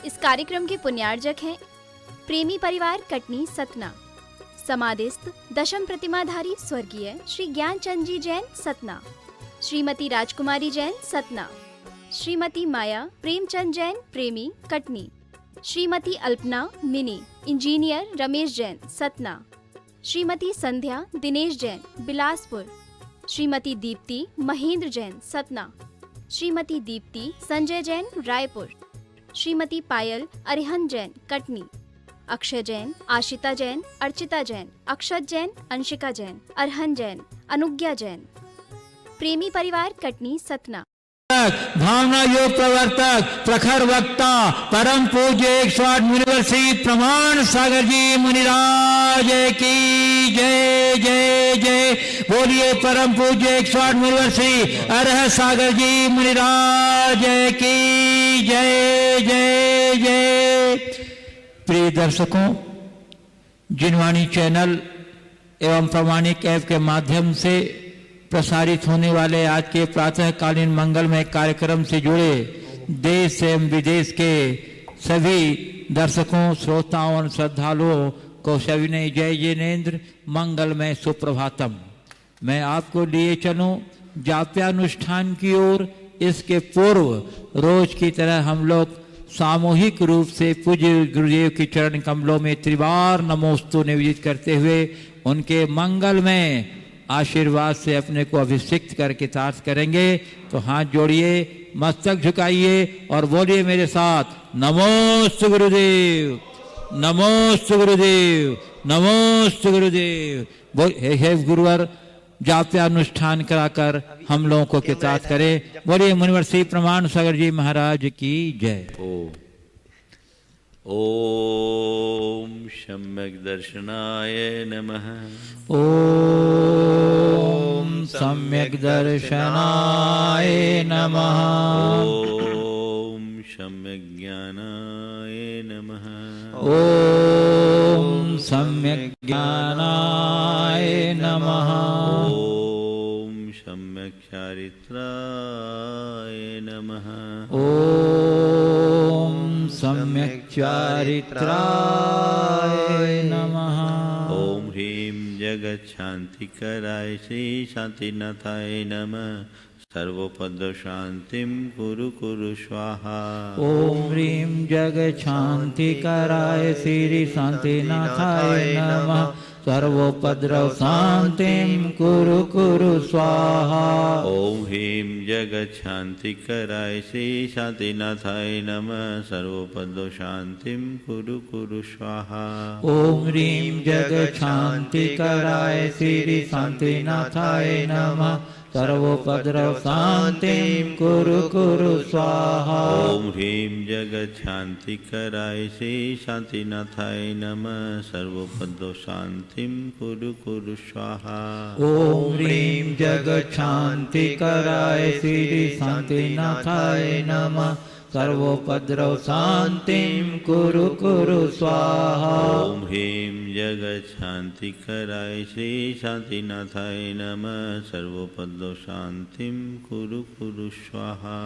इस कार्यक्रम के पुण्यार्जक हैं प्रेमी परिवार कटनी सतना, समाधिस्थ दशम प्रतिमाधारी स्वर्गीय श्री ज्ञानचंद जी जैन सतना, श्रीमती राजकुमारी जैन सतना, श्रीमती माया प्रेमचंद जैन प्रेमी कटनी, श्रीमती अल्पना मिनी इंजीनियर रमेश जैन सतना, श्रीमती संध्या दिनेश जैन बिलासपुर, श्रीमती दीप्ति महेंद्र जैन सतना, श्रीमती दीप्ति संजय जैन रायपुर, श्रीमती पायल अरिहंत जैन कटनी, अक्षय जैन, आशिता जैन, अर्चिता जैन, अक्षत जैन, अंशिका जैन, अरहन जैन, अनुज्ञा जैन। प्रेमी परिवार कटनी सतना। भावना योग प्रवर्तक प्रखर वक्ता परम पूज्य 108 मुनिवर्षी प्रमाण सागर जी मुनिराज की जय जय जय। बोलिए परम पूज्य 108 मुनिवर्षी अरह सागर जी मुनिराज की जय जय जय। प्रिय दर्शकों, जिनवाणी चैनल एवं प्रामाणिक ऐप के माध्यम से प्रसारित होने वाले आज के प्रातःकालीन मंगलमय कार्यक्रम से जुड़े देश एवं विदेश के सभी दर्शकों, श्रोताओं और श्रद्धालुओं को सविनय जय जिनेन्द्र, मंगलमय सुप्रभातम। मैं आपको लिए चलूं जाप्यानुष्ठान की ओर। इसके पूर्व रोज की तरह हम लोग सामूहिक रूप से पूज्य गुरुदेव के चरण कमलों में त्रिवार नमोस्तु निवेदित करते हुए उनके मंगलमय आशीर्वाद से अपने को अभिषिक्त करके तार्थ करेंगे। तो हाथ जोड़िए, मस्तक झुकाइए और बोलिए मेरे साथ, नमोस्तु गुरुदेव, नमोस्तु गुरुदेव, नमोस्तु गुरुदेव। हे गुरुवर, जाप्यानुष्ठान कराकर हम लोगों को कृतार्थ करें। बोलिए मुनिवर्षी प्रमाण सागर जी महाराज की जय। ओम सम्यक दर्शनाय नमः। ओम सम्यक दर्शनाय नमः। ओम सम्यक ज्ञानाय नमः। ओम सम्यक ज्ञानाय नमः। ओम सम्यक चारित्राय नमः। ओम सम्यक चारित्राय नमः। ओम ह्रीं जगत शांतिकराय श्री शांतिनाथाय नमः। सर्वोपद्रव शांतिं कुरु कुरु स्वाहा। ओम ह्रीं जगत शांतिकराय श्री शांतिनाथाय नमः। सर्वोपद्रव शांतिं कुरु कुरु स्वाहा। ओम ह्रीं जगत शांतिकराय श्री शांतिनाथाय नमः। सर्वोपद्रव शांतिं कुरु कुरु स्वाहा। ओम ह्रीं जगत शांतिकराय श्री शांतिनाथाय नमः। सर्वोपद्रव शांतिं कुरु कुरु स्वाहा। ओम ह्रीं जगत शांतिकराय श्री शांतिनाथाय नमः। सर्वोपद्रव शांतिं कुरु कुरु स्वाहा। ओम ह्रीं जगत शांतिकराय श्री शांतिनाथाय नमः। सर्वोपद्रव शांतिं कुरु कुरु स्वाहा। ओम ह्रीं जगत शांतिकराय श्री शांतिनाथाय नमः। सर्वोपद्रव शांतिं कुरु कुरु स्वाहा।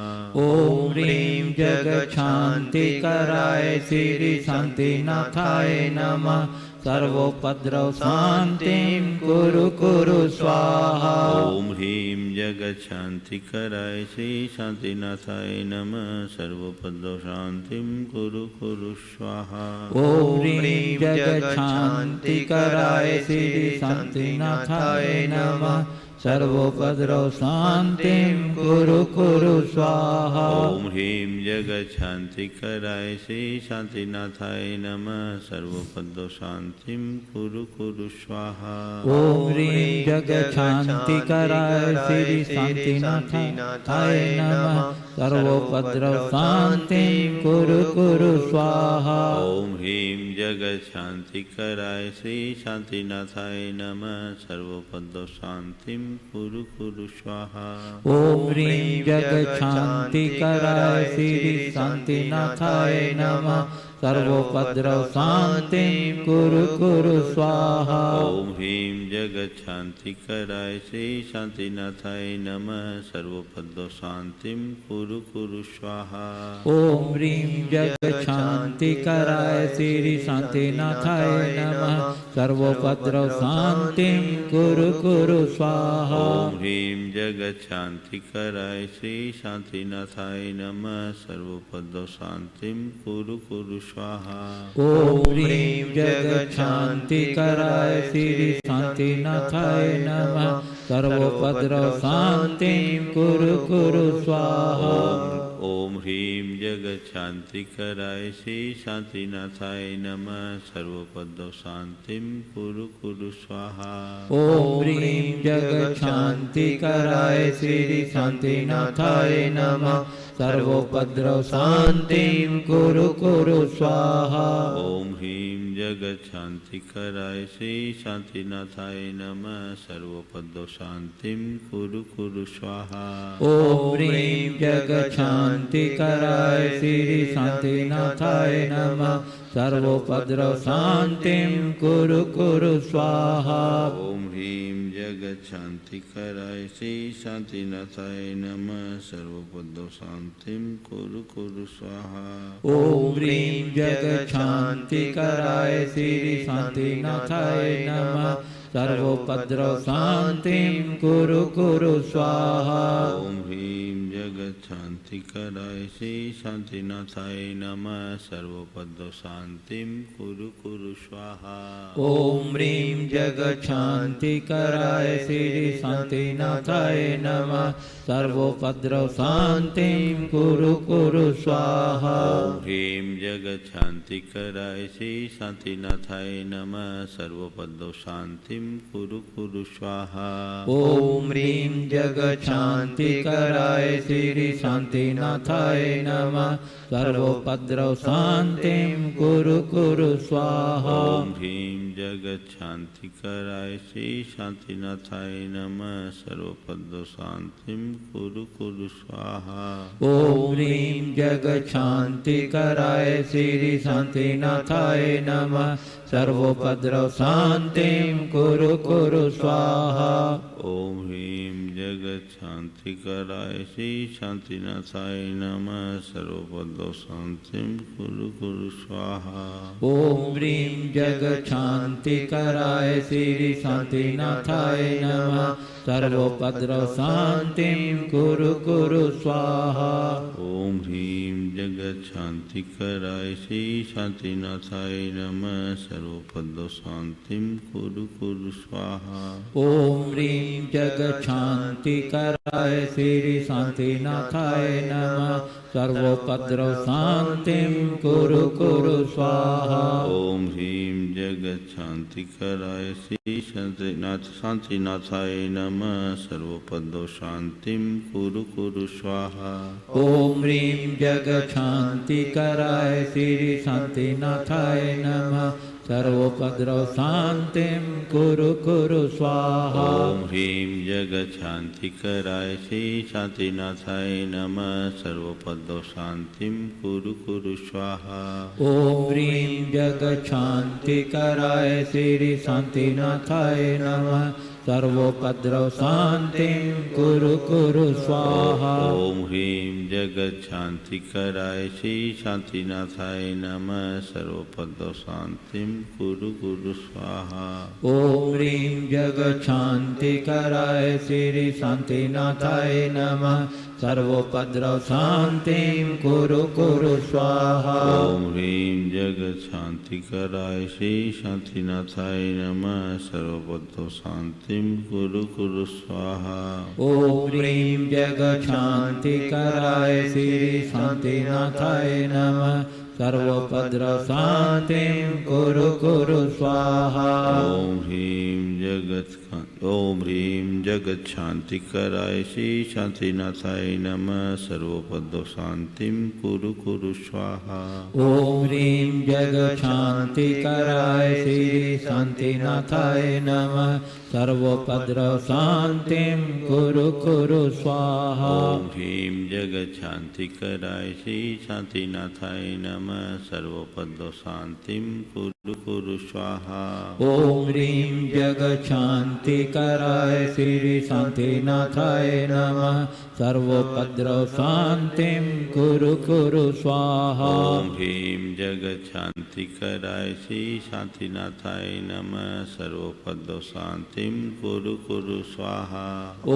ओम ह्रीं जगत शांतिकराय श्री शांतिनाथाय नमः। सर्वोपद्रव शांतिं कुरु कुरु स्वाहा। ओम ह्रीं जगत शांतिकराय श्री शांतिनाथाय नमः। सर्वोपद्रव शांतिं कुरु कुरु स्वाहा। ओम ह्रीं जगत शांतिकराय श्री शांतिनाथाय नमः। सर्वोपद्रव शांतिं कुरु कुरु स्वाहा। ओम ह्रीं जगत शांतिकराय श्री शांतिनाथाय नमः। सर्वोपद्रव शांतिं कुरु कुरु स्वाहा। ओम ह्रीं जगत शांतिकराय श्री शांतिनाथाय नमः। सर्वोपद्रव शांतिं कुरु कुरु स्वाहा। ओम ह्रीं जगत शांतिकराय श्री शांतिनाथाय नमः। सर्वोपद्रव शांतिं कुरु कुरु स्वाहा। ओम ह्रीं जगत शांतिकराय श्री शांतिनाथाय नमः। सर्वोपद्रव शांतिं कुरु कुरु स्वाहा। ओम ह्रीं जगत शांति कराय श्री शांतिनाथाय नमः सर्वोपद्रव शांतिं कुरु कुरु स्वाहा। ओम ह्रीं जगत शांति कराय श्री शांतिनाथाय नमः सर्वोपद्रव शांतिं कुरु कुरु स्वाहा। ओम ह्रीं जगत शांति कराय श्री शांतिनाथाय नमः सर्वोपद्रव शांतिं कुरु कुरु स्वाहा। ओम ह्रीं जगत शांति कराय श्री शांतिनाथाय नमः सर्वोपद्रव शांतिं कुरु कुरु स्वाहा। ओम ह्रीं जगत शांति कराय श्री शांतिनाथाय नमः सर्वोपद्रव शांतिं कुरु कुरु स्वाहा। ओम ह्रीं जगत शांति कराय श्री शांतिनाथाय नमः सर्वोपद्रव शांतिं कुरु कुरु स्वाहा। ओम ह्रीं जगत शांति कराय श्री शांतिनाथाय नमः सर्वोपद्रव शांतिं कुरु कुरु स्वाहा। ओम ह्रीं जगत शांति कराय श्री शांतिनाथाय नमः सर्वोपद्रव शांतिं कुरु कुरु स्वाहा। ओम ह्रीं जगत शांति कराय श्री शांतिनाथाय नमः सर्वोपद्रव शांतिं कुरु कुरु स्वाहा। ओम ह्रीं जगत शांति कराय श्री शांतिनाथाय नमः सर्वोपद्रव शांतिं कुरु कुरु स्वाहा। ओम ह्रीं जगत शांति कराय श्री शांतिनाथाय नमः सर्वोपद्रव शांतिं कुरु कुरु स्वाहा। ओम ह्रीं जगत शांति कराय श्री शांतिनाथाय नमः सर्वोपद्रव शांतिं कुरु कुरु स्वाहा। ओम ह्रीं जगत शांति कराय श्री शांतिनाथाय नमः सर्वोपद्रव शांतिं कुरु कुरु स्वाहा। ओम ह्रीं जगत शांति कराय श्री शांतिनाथाय नमः सर्वोपद्रव शांतिं कुरु कुरु स्वाहा। ओम ह्रीं जगत शांति कराय श्री शांतिनाथाय नमः सर्वोपद्रव शांतिं कुरु कुरु स्वाहा। ओम ह्रीं जगत शांति कराय श्री शांतिनाथाय नमः सर्वोपद्रव शांतिं कुरु कुरु स्वाहा। ओम ह्रीं जगत शांति कराय श्री शांतिनाथाय नमः सर्वोपद्रव शांतिं कुरु कुरु स्वाहा। ओम ह्रीं जगत शांति कराय श्री शांतिनाथाय नमः सर्वोपद्रव शांतिं कुरु कुरु स्वाहा। ओम ह्रीं जगत शांति कराय श्री शांतिनाथाय नमः सर्वोपद्रव शांतिं कुरु कुरु स्वाहा। ओम ह्रीं जगत शांति कराय श्री शांतिनाथाय नमः सर्वोपद्रव शांतिं कुरु कुरु स्वाहा। ओम ह्रीं जगत शांति कराय श्री शांतिनाथाय नमः सर्वोपद्रव शांतिं कुरु कुरु स्वाहा। ओम ह्रीं जगत शांति कराय श्री शांतिनाथाय नमः सर्वोपद्रव शांतिं कुरु कुरु स्वाहा। ओम ह्रीं जगत शांति कराय श्री शांतिनाथाय नमः सर्वोपद्रव शांतिं कुरु कुरु स्वाहा। ओम ह्रीं जगत शांति कराय श्री शांतिनाथाय नमः सर्वोपद्रव शांतिं कुरु कुरु स्वाहा। ओम ह्रीं जगत शांति कराय श्री शांतिनाथाय नमः सर्वोपद्रव शांतिं कुरु कुरु स्वाहा। ओम ह्रीं जगत शांति कराय श्री शांतिनाथाय नमः सर्वोपद्रव शांतिं कुरु कुरु स्वाहा। ओम ह्रीं जगत शांति कराय श्री शांतिनाथाय नमः सर्वोपद्रव शांतिं कुरु कुरु स्वाहा। ओम ह्रीं जगत शांति कराय श्री शांतिनाथाय नमः सर्वोपद्रव शांतिं कुरु कुरु स्वाहा। ओम ह्रीं जगत शांति कराय श्री शांतिनाथाय नमः सर्वोपद्रव शांतिं कुरु कुरु स्वाहा। ओम ह्रीं जगत शांति कराय श्री शांतिनाथाय नमः सर्वोपद्रव शांतिं कुरु कुरु स्वाहा। ओम ह्रीं जगत शांति कराय श्री शांतिनाथाय नमः नमः सर्वपद्यो शान्तिं कुरु कुरु स्वाहा। ओम ह्रीं जगच्छान्तिकराय श्री शान्तिनाथाय नमः सर्वोपद्रव शान्तिं कुरु कुरु स्वाहा। ओम ह्रीं जगच्छान्तिकराय श्री शान्तिनाथाय नमः सर्वपद्यो शान्तिं कुरु कुरु स्वाहा।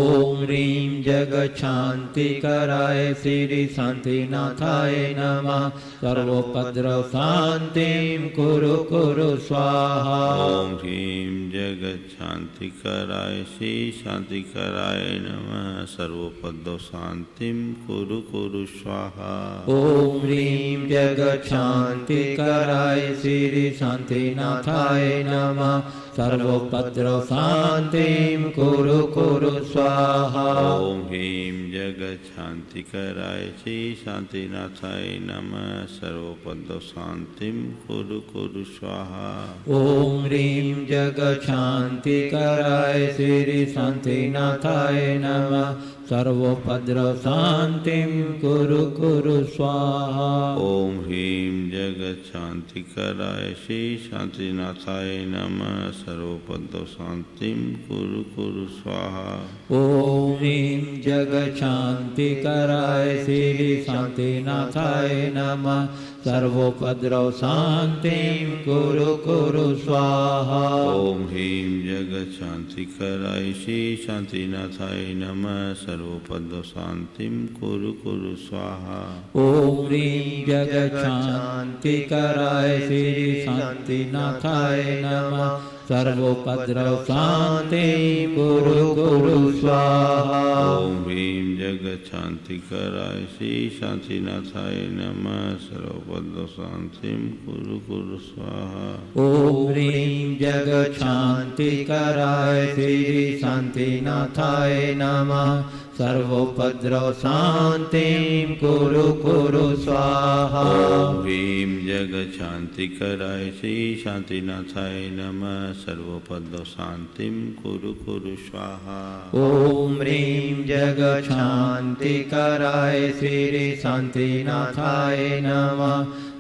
ओम ह्रीं जगच्छान्तिकराय श्री शान्तिनाथाय नमः सर्वोपद्रव शान्तिं कुरु कुरु स्वाहा। ओम ह्रीं जगच्छान्तिकराय श्री शान्तिकराय नमः सर्वपद्यो शान्तिं कुरु कुरु स्वाहा। ओम ह्रीं जगच्छान्तिकराय श्री शान्तिनाथाय नमः सर्वोपद्रव शान्तिं कुरु कुरु स्वाहा। ओम ह्रीं जगच्छान्तिकराय श्री शान्तिनाथाय नमः सर्वपद्यो शान्तिं कुरु कुरु स्वाहा। ओम ह्रीं जगच्छान्तिकराय श्री शान्तिनाथाय नमः सर्वोपद्रव शान्तिं कुरु कुरु स्वाहा। ओम ह्रीं जगच्छान्तिकराय श्री शान्तिनाथाय नमः सर्वपद्यो शान्तिं कुरु कुरु स्वाहा। ओम ह्रीं जगच्छान्तिकराय श्री शान्तिनाथाय नमः सर्वोपद्रव शान्तिं कुरु कुरु स्वाहा। ओम ह्रीं जगच्छान्तिकराय श्री शान्तिनाथाय नमः सर्वपद्यो शान्तिं कुरु कुरु स्वाहा। ओम ह्रीं जगच्छान्तिकराय श्री शान्तिनाथाय नमः सर्वोपद्रव शान्तिं कुरु कुरु स्वाहा। ओम ह्रीं जगच्छान्तिकराय श्री शान्तिनाथाय नमः सर्वपद्यो शान्तिं कुरु कुरु स्वाहा। ओम ह्रीं जगच्छान्तिकराय श्री शान्तिनाथाय नमः सर्वोपद्रव शान्तिं कुरु कुरु स्वाहा। ओम ह्रीं जगच्छान्तिकराय श्री शान्तिनाथाय नमः सर्वपद्यो शान्तिं कुरु कुरु स्वाहा। ओम ह्रीं जगच्छान्तिकराय श्री शान्तिनाथाय नमः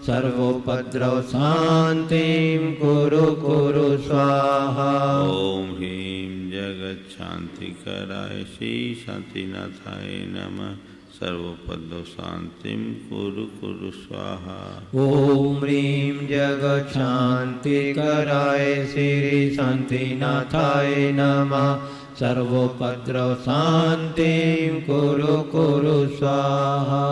सर्वोपद्रव शान्तिं कुरु कुरु स्वाहा। ओम ह्रीं जगच्छान्तिकराय श्री शान्तिनाथाय नमः सर्वपद्यो शान्तिं कुरु कुरु स्वाहा। ओम ह्रीं जगच्छान्तिकराय श्री शान्तिनाथाय नमः सर्वोपद्रव शान्तिं कुरु कुरु स्वाहा।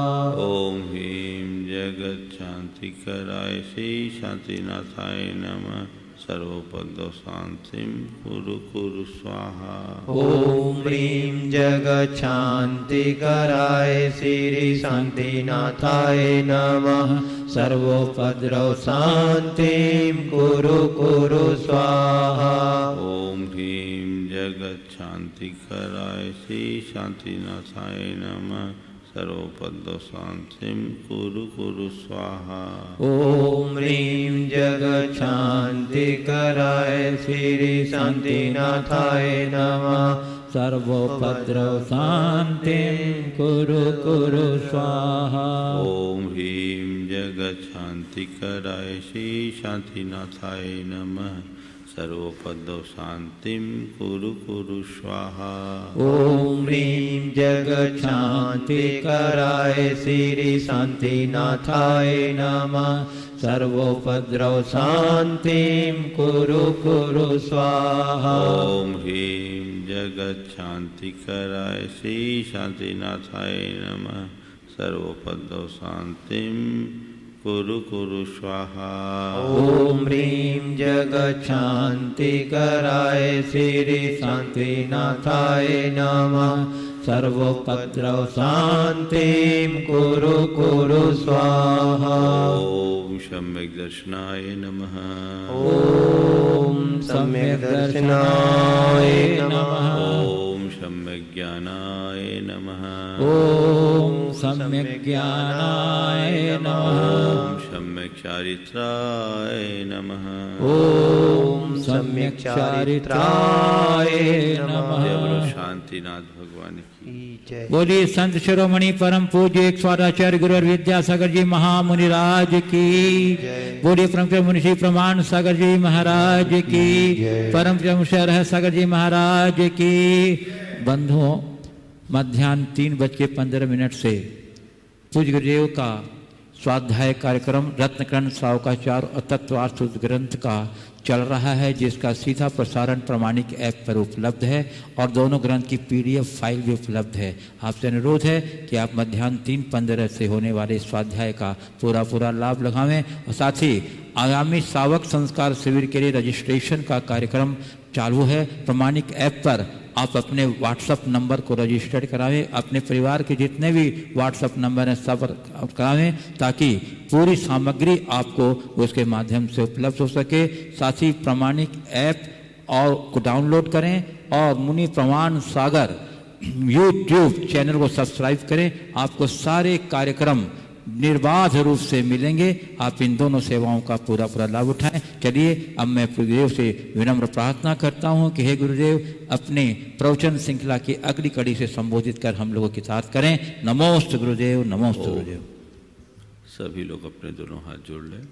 ओम ह्रीं जगच्छान्तिकराय श्री शान्तिनाथाय नमः सर्वपद्यो शान्तिं कुरु कुरु स्वाहा। ओम ह्रीं जगच्छान्तिकराय श्री शान्तिनाथाय नमः सर्वोपद्रव शान्तिं कुरु कुरु स्वाहा। ओम ह्रीं जगच्छान्तिकराय श्री शान्तिनाथाय नमः सर्वपद्यो शान्तिं कुरु कुरु स्वाहा। ओम ह्रीं जगच्छान्तिकराय श्री शान्तिनाथाय नमः सर्वोपद्रव शान्तिं कुरु कुरु स्वाहा। ओम ह्रीं जगच्छान्तिकराय श्री शान्तिनाथाय नमः सर्वपद्यो शान्तिं कुरु कुरु स्वाहा। ओम ह्रीं जगच्छान्तिकराय श्री शान्तिनाथाय नमः सर्वोपद्रव शान्तिं कुरु कुरु स्वाहा। ओम ह्रीं जगच्छान्तिकराय श्री शान्तिनाथाय नमः सर्वपद्यो शान्तिं कुरु कुरु स्वाहा। ओम ह्रीं जगच्छान्तिकराय श्री शान्तिनाथाय नमः सर्वोपद्रव शान्तिं कुरु कुरु स्वाहा। ओम सम्यक् दर्शनाय नमः। ओम सम्यक् दर्शनाय नमः। ओम सम्यक् ज्ञानाय नमः। ओम सम्यक् ज्ञानाय नमः। ओम सम्यक् चारित्राय नमः। ओम सम्यक् चारित्राय नमः। जय बोलो शांतिनाथ भगवान की जय। बोलिए संत शिरोमणि परम पूज्य एक स्वाराचार्य गुरु और विद्यासागर जी महामुनिराज की जय। बोलिए परम मुनि श्री प्रमाण सागर जी महाराज की जय। परम रह सागर जी महाराज की। बंधुओं, मध्याह्न 3:15 से पूज्य गुरुदेव का स्वाध्याय कार्यक्रम रत्नकर्ण सावकाचार और तत्वार्थ ग्रंथ का चल रहा है, जिसका सीधा प्रसारण प्रमाणिक ऐप पर उपलब्ध है और दोनों ग्रंथ की PDF फाइल भी उपलब्ध है। आपसे अनुरोध है कि आप मध्याह्न 3:15 से होने वाले स्वाध्याय का पूरा लाभ लगावें और साथ ही आगामी सावक संस्कार शिविर के लिए रजिस्ट्रेशन का कार्यक्रम चालू है। प्रमाणिक ऐप पर आप अपने व्हाट्सएप नंबर को रजिस्टर्ड करावें, अपने परिवार के जितने भी व्हाट्सएप नंबर हैं सब करावें, ताकि पूरी सामग्री आपको उसके माध्यम से उपलब्ध हो सके। साथ ही प्रमाणिक ऐप और को डाउनलोड करें और मुनि प्रमाण सागर YouTube चैनल को सब्सक्राइब करें। आपको सारे कार्यक्रम निर्बाध रूप से मिलेंगे। आप इन दोनों सेवाओं का पूरा लाभ उठाएं। चलिए अब मैं गुरुदेव से विनम्र प्रार्थना करता हूं कि हे गुरुदेव अपने प्रवचन श्रृंखला की अगली कड़ी से संबोधित कर हम लोगों की साथ करें। नमोस्त गुरुदेव, नमोस्त गुरुदेव। सभी लोग अपने दोनों हाथ जोड़ लें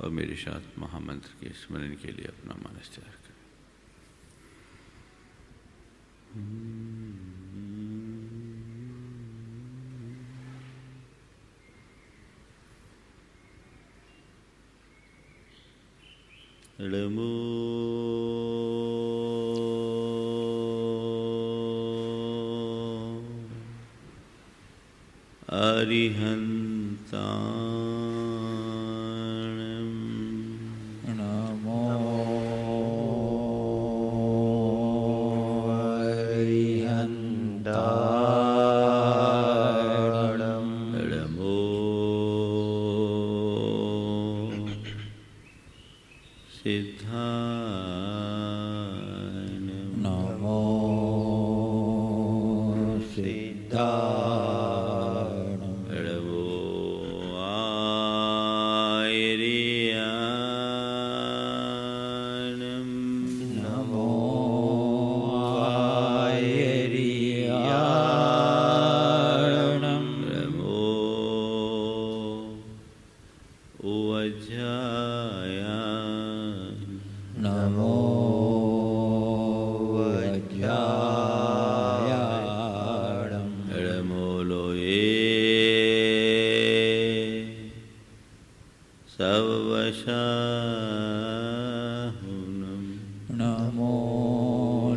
और मेरे साथ महामंत्र के स्मरण के लिए अपना मनस तैयार करें। नमो अरिहन्ताणं नमो अरिहन्ताणं नमो सिद्धाय नमो सिद्धाय नमो आयर्याणं नमो आयर्याणं नमो वज्रायाय नमो वज्रायाणं नमो लोये सवशाहुनं नमो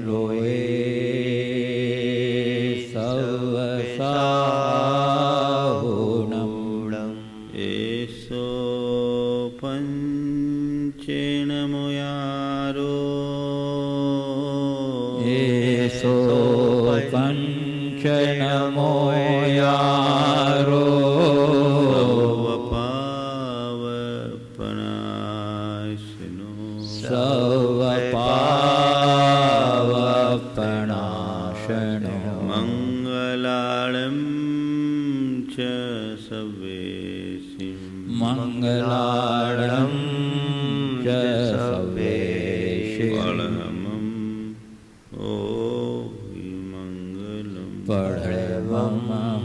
लोये सवसाहुनं एषो पञ्चेन मुयारो एषो पञ्चनमो यारो पावपनाशिनो सवपावपणाशनो मङ्गलाळं च सवेशिं मङ्गलाळं च सवेशिं पळमं ओ मङ्गलं पढमं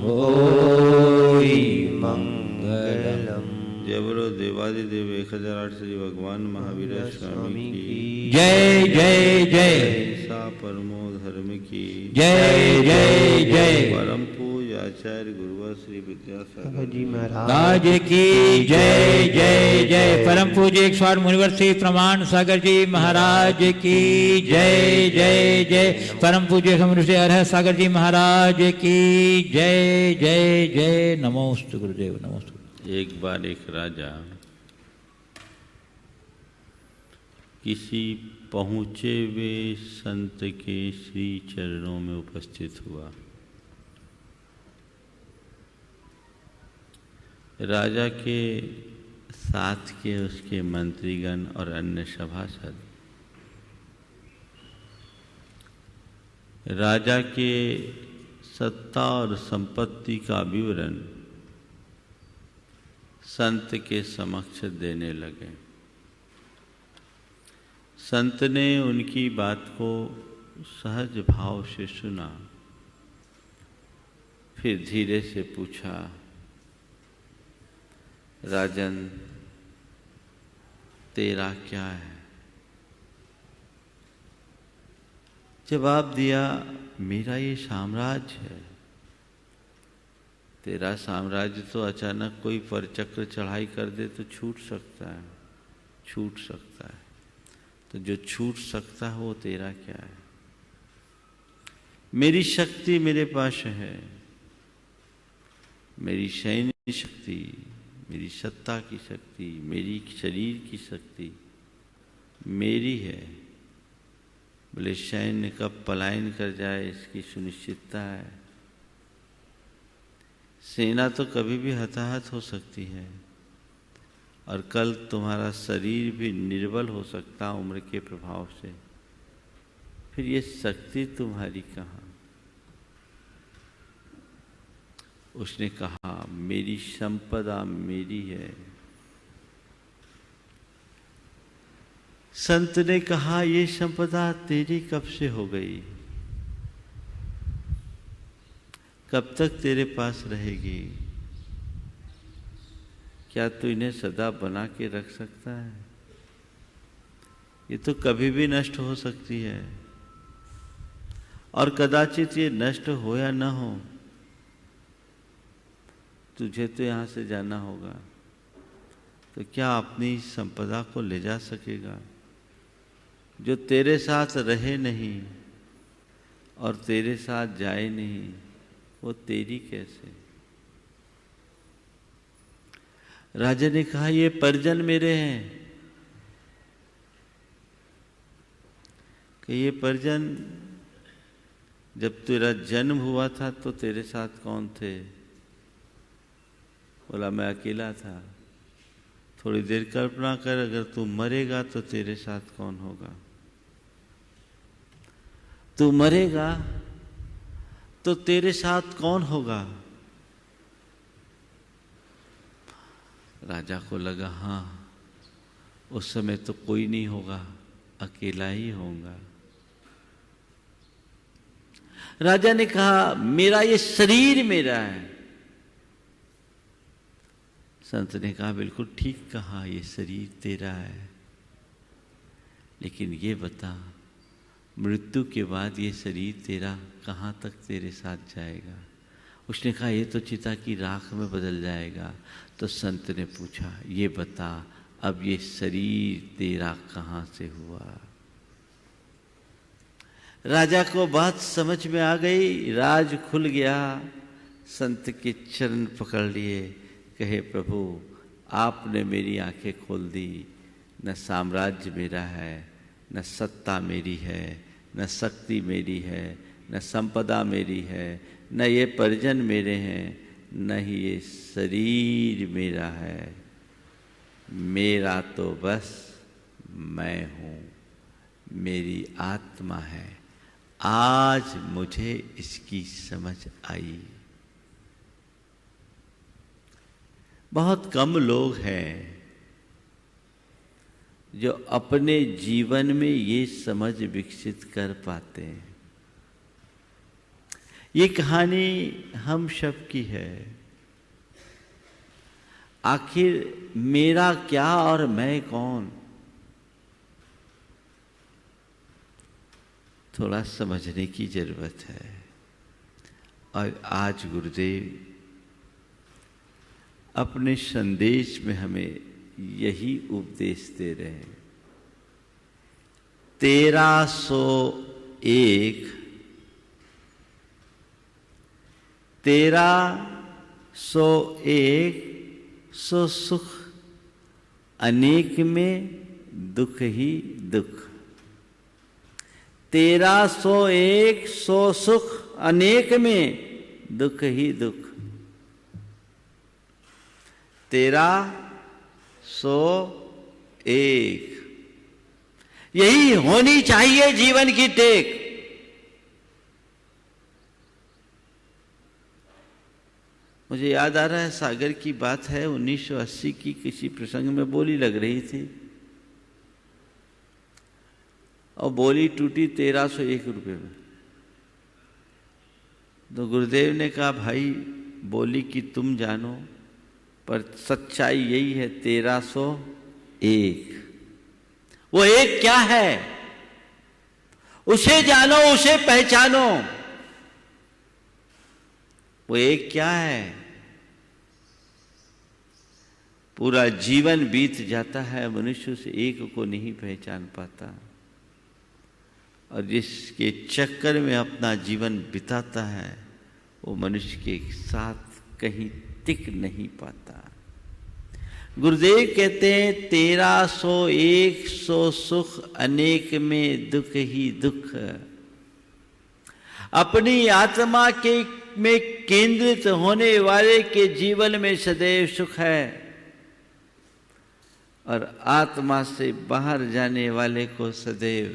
होई मङ्गलम्। जय बोलो देवादिदेव 1008 श्री भगवान महावीर स्वामी की जय जय जय सा परमो धर्म की जय जय जय परम पूज्य आचार्य गुरुवर श्री विद्यासागर जी महाराज राज की जय जय जय परम पूज्य एक स्वार मुनिवर श्री प्रमाण सागर जी महाराज की जय जय जय परम पूज्य मनुष्य अरह सागर जी महाराज की जय जय जय। नमोस्तु गुरुदेव, नमोस्तु। एक बार एक राजा किसी पहुँचे हुए संत के श्री चरणों में उपस्थित हुआ। राजा के साथ के उसके मंत्रीगण और अन्य सभासद राजा के सत्ता और संपत्ति का विवरण संत के समक्ष देने लगे। संत ने उनकी बात को सहज भाव से सुना फिर धीरे से पूछा, राजन तेरा क्या है? जवाब दिया, मेरा ये साम्राज्य है। तेरा साम्राज्य तो अचानक कोई परचक्र चढ़ाई कर दे तो छूट सकता है, छूट सकता है। तो जो छूट सकता है वो तेरा क्या है? मेरी शक्ति मेरे पास है, मेरी सैन्य शक्ति, मेरी सत्ता की शक्ति, मेरी शरीर की शक्ति मेरी है। बोले सैन्य कब पलायन कर जाए इसकी सुनिश्चितता है। सेना तो कभी भी हताहत हो सकती है और कल तुम्हारा शरीर भी निर्बल हो सकता उम्र के प्रभाव से। फिर ये शक्ति तुम्हारी कहाँ? उसने कहा, मेरी संपदा मेरी है। संत ने कहा, ये संपदा तेरी कब से हो गई? कब तक तेरे पास रहेगी? क्या तू इन्हें सदा बना के रख सकता है? ये तो कभी भी नष्ट हो सकती है और कदाचित ये नष्ट हो या न हो, तुझे तो यहाँ से जाना होगा। तो क्या अपनी संपदा को ले जा सकेगा? जो तेरे साथ रहे नहीं और तेरे साथ जाए नहीं, वो तेरी कैसे? राजा ने कहा, ये परिजन मेरे हैं। कि ये परिजन जब तेरा जन्म हुआ था तो तेरे साथ कौन थे? बोला, मैं अकेला था। थोड़ी देर कल्पना कर, अगर तू मरेगा तो तेरे साथ कौन होगा? तू मरेगा तो तेरे साथ कौन होगा? राजा को लगा, हाँ उस समय तो कोई नहीं होगा, अकेला ही होगा। राजा ने कहा, मेरा ये शरीर मेरा है। संत ने कहा, बिल्कुल ठीक कहा, ये शरीर तेरा है, लेकिन ये बता, मृत्यु के बाद ये शरीर तेरा कहाँ तक तेरे साथ जाएगा? उसने कहा, ये तो चिता की राख में बदल जाएगा। तो संत ने पूछा, ये बता, अब ये शरीर तेरा कहाँ से हुआ? राजा को बात समझ में आ गई, राज खुल गया। संत के चरण पकड़ लिए, कहे, प्रभु आपने मेरी आंखें खोल दी। न साम्राज्य मेरा है, न सत्ता मेरी है, न शक्ति मेरी है, न संपदा मेरी है, न ये परिजन मेरे हैं, न ही ये शरीर मेरा है। मेरा तो बस मैं हूँ, मेरी आत्मा है। आज मुझे इसकी समझ आई। बहुत कम लोग हैं जो अपने जीवन में ये समझ विकसित कर पाते हैं। ये कहानी हम सब की है। आखिर मेरा क्या और मैं कौन, थोड़ा समझने की जरूरत है। और आज गुरुदेव अपने संदेश में हमें यही उपदेश दे रहे हैं। 1301 सो सुख अनेक में दुख ही दुख। 1301 सो सुख अनेक में दुख ही दुख। 1301 यही होनी चाहिए जीवन की टेक। मुझे याद आ रहा है, सागर की बात है, 1980 की किसी प्रसंग में बोली लग रही थी और बोली टूटी 1301 रुपये में। तो गुरुदेव ने कहा भाई बोली कि तुम जानो, पर सच्चाई यही है 1301। वो एक क्या है, उसे जानो, उसे पहचानो। वो एक क्या है? पूरा जीवन बीत जाता है, मनुष्य उस एक को नहीं पहचान पाता, और जिसके चक्कर में अपना जीवन बिताता है वो मनुष्य के साथ कहीं टिक नहीं पाता। गुरुदेव कहते हैं 1301 सुख अनेक में दुख ही दुख। अपनी आत्मा के में केंद्रित होने वाले के जीवन में सदैव सुख है, और आत्मा से बाहर जाने वाले को सदैव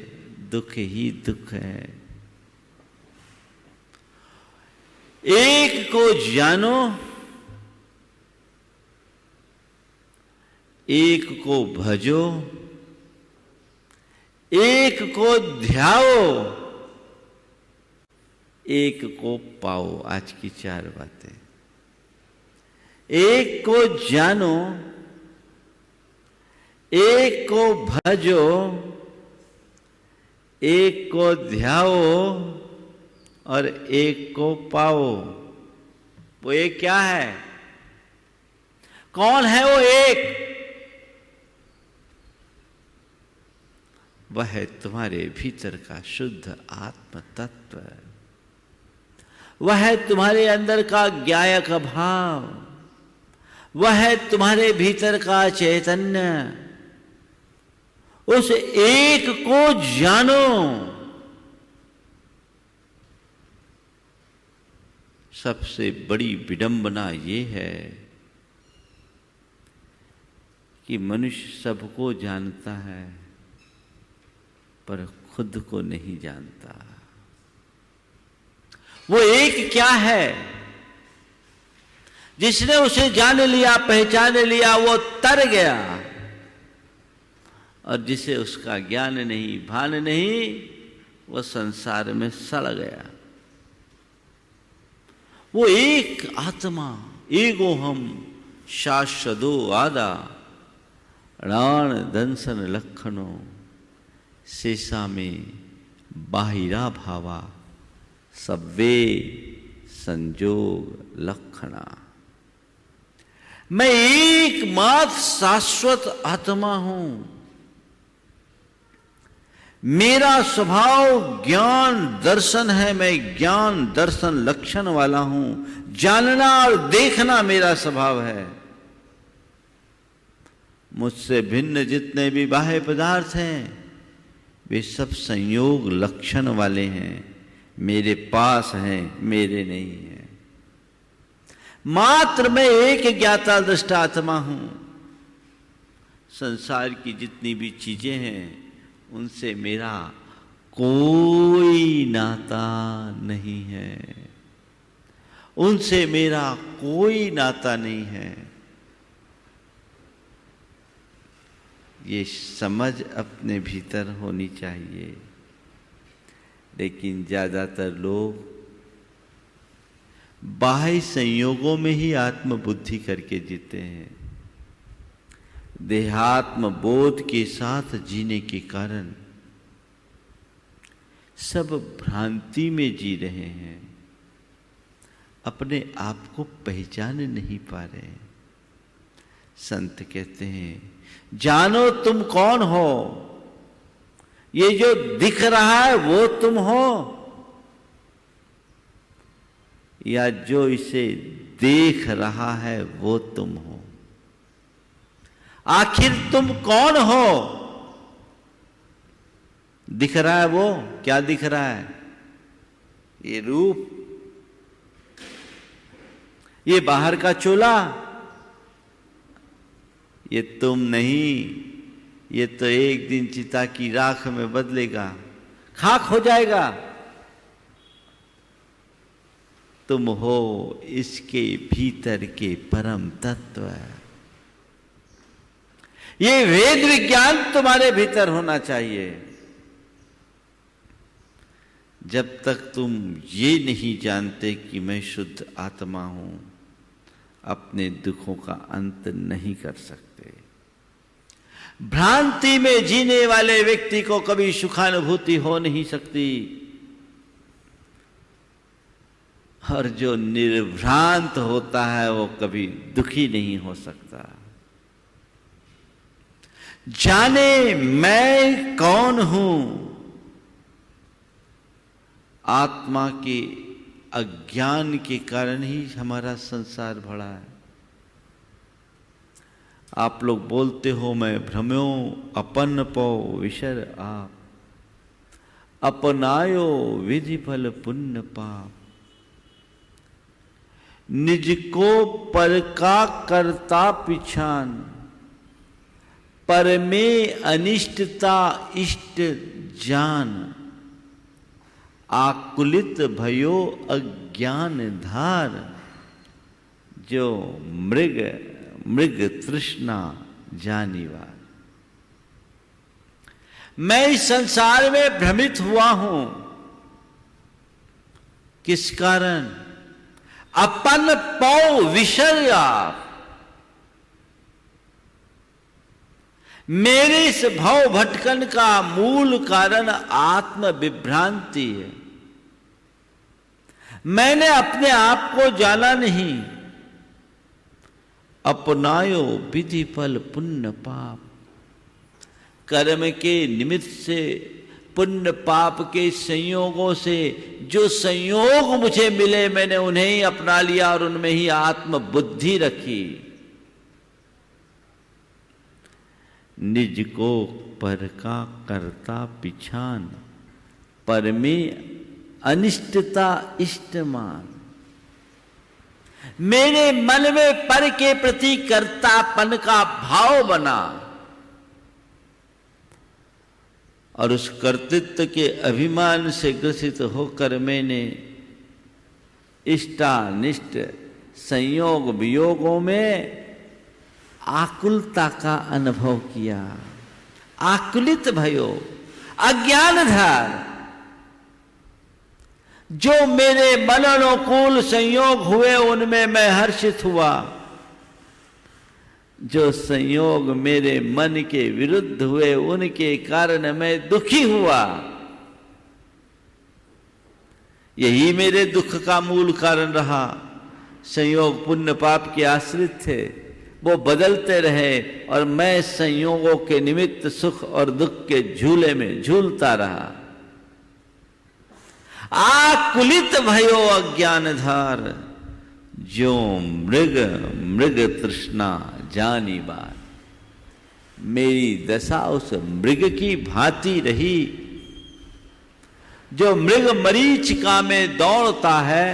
दुख ही दुख है। एक को जानो, एक को भजो, एक को ध्याओ, एक को पाओ। आज की 4 बातें। एक को जानो, एक को भजो, एक को ध्याओ और एक को पाओ। वो एक क्या है? कौन है वो एक? वह है तुम्हारे भीतर का शुद्ध आत्म तत्व। वह है तुम्हारे अंदर का ज्ञायक भाव। वह है तुम्हारे भीतर का चैतन्य। उस एक को जानो। सबसे बड़ी विडंबना ये है कि मनुष्य सबको जानता है पर खुद को नहीं जानता। वो एक क्या है? जिसने उसे जान लिया, पहचान लिया, वो तर गया, और जिसे उसका ज्ञान नहीं, भान नहीं, वो संसार में सड़ गया। वो एक आत्मा, एगो हम शाश्वतो आदा राण दंसन लक्षणो शेषा में बाहिरा भावा सब्वे संजोग लक्षणा। मैं एकमात्र शाश्वत आत्मा हूं। मेरा स्वभाव ज्ञान दर्शन है। मैं ज्ञान दर्शन लक्षण वाला हूं। जानना और देखना मेरा स्वभाव है। मुझसे भिन्न जितने भी बाह्य पदार्थ हैं वे सब संयोग लक्षण वाले हैं। मेरे पास हैं, मेरे नहीं हैं। मात्र मैं एक ज्ञाता दृष्टा आत्मा हूं। संसार की जितनी भी चीजें हैं उनसे मेरा कोई नाता नहीं है। उनसे मेरा कोई नाता नहीं है। ये समझ अपने भीतर होनी चाहिए। लेकिन ज्यादातर लोग बाह्य संयोगों में ही आत्मबुद्धि करके जीते हैं। देहात्म बोध के साथ जीने के कारण सब भ्रांति में जी रहे हैं। अपने आप को पहचान नहीं पा रहे। संत कहते हैं जानो तुम कौन हो। ये जो दिख रहा है वो तुम हो, या जो इसे देख रहा है वो तुम हो। आखिर तुम कौन हो? दिख रहा है वो, क्या दिख रहा है? ये रूप, ये बाहर का चोला, ये तुम नहीं। ये तो एक दिन चिता की राख में बदलेगा, खाक हो जाएगा। तुम हो इसके भीतर के परम तत्व। ये वेद विज्ञान तुम्हारे भीतर होना चाहिए। जब तक तुम ये नहीं जानते कि मैं शुद्ध आत्मा हूं, अपने दुखों का अंत नहीं कर सकते। भ्रांति में जीने वाले व्यक्ति को कभी सुखानुभूति हो नहीं सकती, और जो निर्भ्रांत होता है वो कभी दुखी नहीं हो सकता। जाने मैं कौन हूं, आत्मा के अज्ञान के कारण ही हमारा संसार भरा है। आप लोग बोलते हो मैं भ्रम्यो अपन पौ विशर आप, अपनायो विधि फल पुण्य पाप। निज को पर का करता पिछान, पर में अनिष्टता इष्ट जान। आकुलित भयो अज्ञान धार, जो मृग तृष्णा जानीवार। मैं इस संसार में भ्रमित हुआ हूं, किस कारण? अपन पौ विषया, मेरे इस भव भटकन का मूल कारण आत्म विभ्रांति है। मैंने अपने आप को जाना नहीं। अपनायो विधि फल पुण्य पाप, कर्म के निमित्त से, पुण्य पाप के संयोगों से जो संयोग मुझे मिले, मैंने उन्हें ही अपना लिया और उनमें ही आत्म बुद्धि रखी। निज को पर का करता पिछान, पर में अनिष्टता इष्टमान। मेरे मन में पर के प्रति कर्तापन का भाव बना, और उस कर्तृत्व के अभिमान से ग्रसित होकर मैंने इष्टानिष्ट संयोग वियोगों में आकुलता का अनुभव किया। आकुलित भयो अज्ञानधार, जो मेरे मन अनुकूल संयोग हुए उनमें मैं हर्षित हुआ, जो संयोग मेरे मन के विरुद्ध हुए उनके कारण मैं दुखी हुआ। यही मेरे दुख का मूल कारण रहा। संयोग पुण्य पाप के आश्रित थे, वो बदलते रहे और मैं संयोगों के निमित्त सुख और दुख के झूले में झूलता रहा। आकुलित भयो अज्ञानधार, जो मृग तृष्णा जानी बार। मेरी दशा उस मृग की भांति रही, जो मृग मरीचिका में दौड़ता है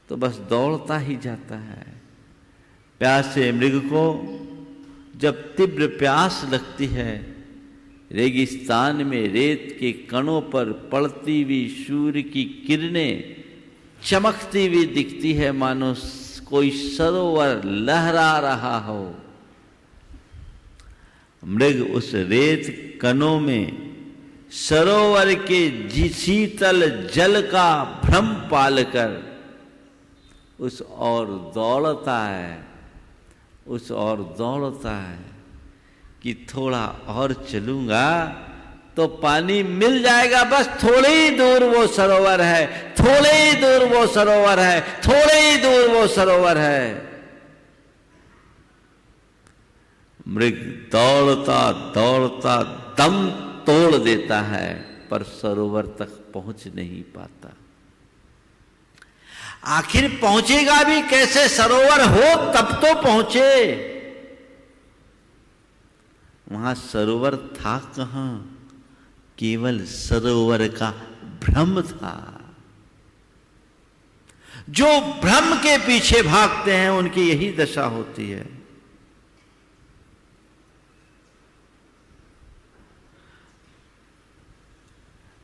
तो बस दौड़ता ही जाता है। प्यासे मृग को जब तीव्र प्यास लगती है, रेगिस्तान में रेत के कणों पर पड़ती हुई सूर्य की किरणें चमकती हुई दिखती है, मानो कोई सरोवर लहरा रहा हो। मृग उस रेत कणों में सरोवर के शीतल जल का भ्रम पालकर उस ओर दौड़ता है, उस ओर दौड़ता है कि थोड़ा और चलूंगा तो पानी मिल जाएगा। बस थोड़ी ही दूर वो सरोवर है, थोड़ी ही दूर वो सरोवर है, थोड़ी ही दूर वो सरोवर है। मृग दौड़ता दौड़ता दम तोड़ देता है, पर सरोवर तक पहुंच नहीं पाता। आखिर पहुंचेगा भी कैसे? सरोवर हो तब तो पहुंचे। वहां सरोवर था कहां? केवल सरोवर का भ्रम था। जो भ्रम के पीछे भागते हैं उनकी यही दशा होती है।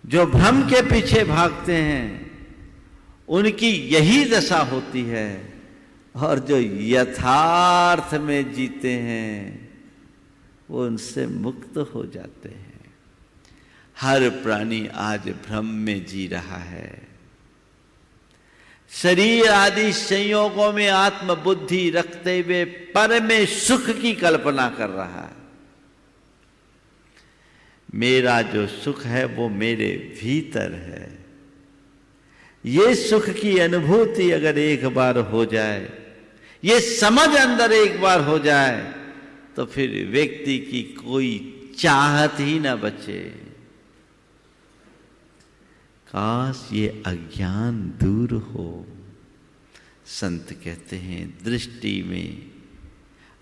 जो भ्रम के पीछे भागते हैं उनकी यही दशा होती है, और जो यथार्थ में जीते हैं वो उनसे मुक्त हो जाते हैं। हर प्राणी आज भ्रम में जी रहा है। शरीर आदि संयोगों में आत्मबुद्धि रखते हुए पर में सुख की कल्पना कर रहा है। मेरा जो सुख है वो मेरे भीतर है। ये सुख की अनुभूति अगर एक बार हो जाए, ये समझ अंदर एक बार हो जाए, तो फिर व्यक्ति की कोई चाहत ही ना बचे। काश ये अज्ञान दूर हो। संत कहते हैं दृष्टि में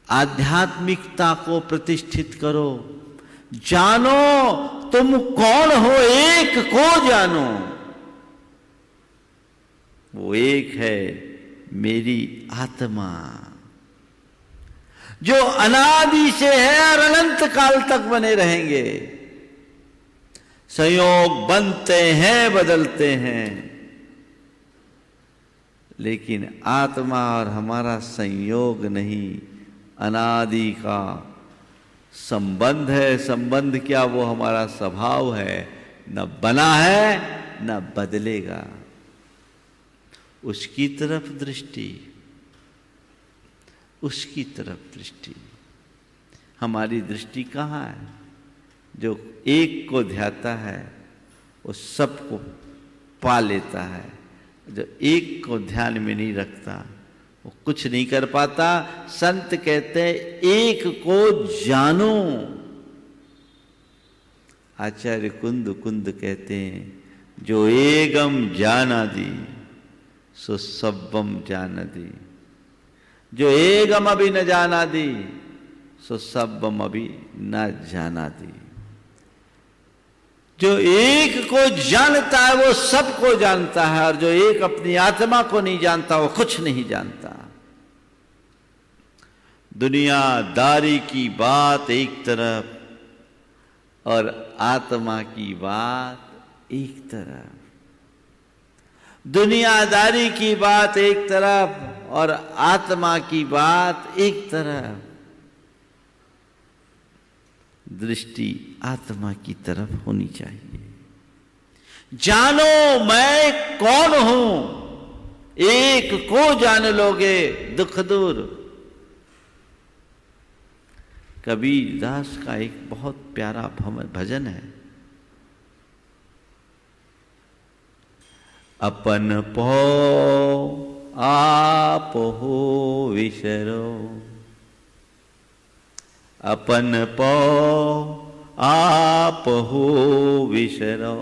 आध्यात्मिकता को प्रतिष्ठित करो। जानो तुम कौन हो, एक को जानो। वो एक है मेरी आत्मा, जो अनादि से है और अनंत काल तक बने रहेंगे। संयोग बनते हैं, बदलते हैं, लेकिन आत्मा और हमारा संयोग नहीं, अनादि का संबंध है। संबंध क्या, वो हमारा स्वभाव है, न बना है न बदलेगा। उसकी तरफ दृष्टि, उसकी तरफ दृष्टि। हमारी दृष्टि कहाँ है? जो एक को ध्याता है वो सबको पा लेता है। जो एक को ध्यान में नहीं रखता वो कुछ नहीं कर पाता। संत कहते हैं एक को जानो। आचार्य कुंद कहते हैं जो एकम जानादि सो सब्बम जानादि, जो एकम अभी न जानादि सो सब्बम अभी न जानादि। जो एक को जानता है वो सबको जानता है, और जो एक अपनी आत्मा को नहीं जानता वो कुछ नहीं जानता। दुनियादारी की बात एक तरफ और आत्मा की बात एक तरफ। दुनियादारी की बात एक तरफ और आत्मा की बात एक तरफ। दृष्टि आत्मा की तरफ होनी चाहिए। जानो मैं कौन हूं, एक को जान लोगे दुख दूर। कबीर दास का एक बहुत प्यारा भजन है। अपन पो आप हो विसरो, अपन पो आप हो विसरो।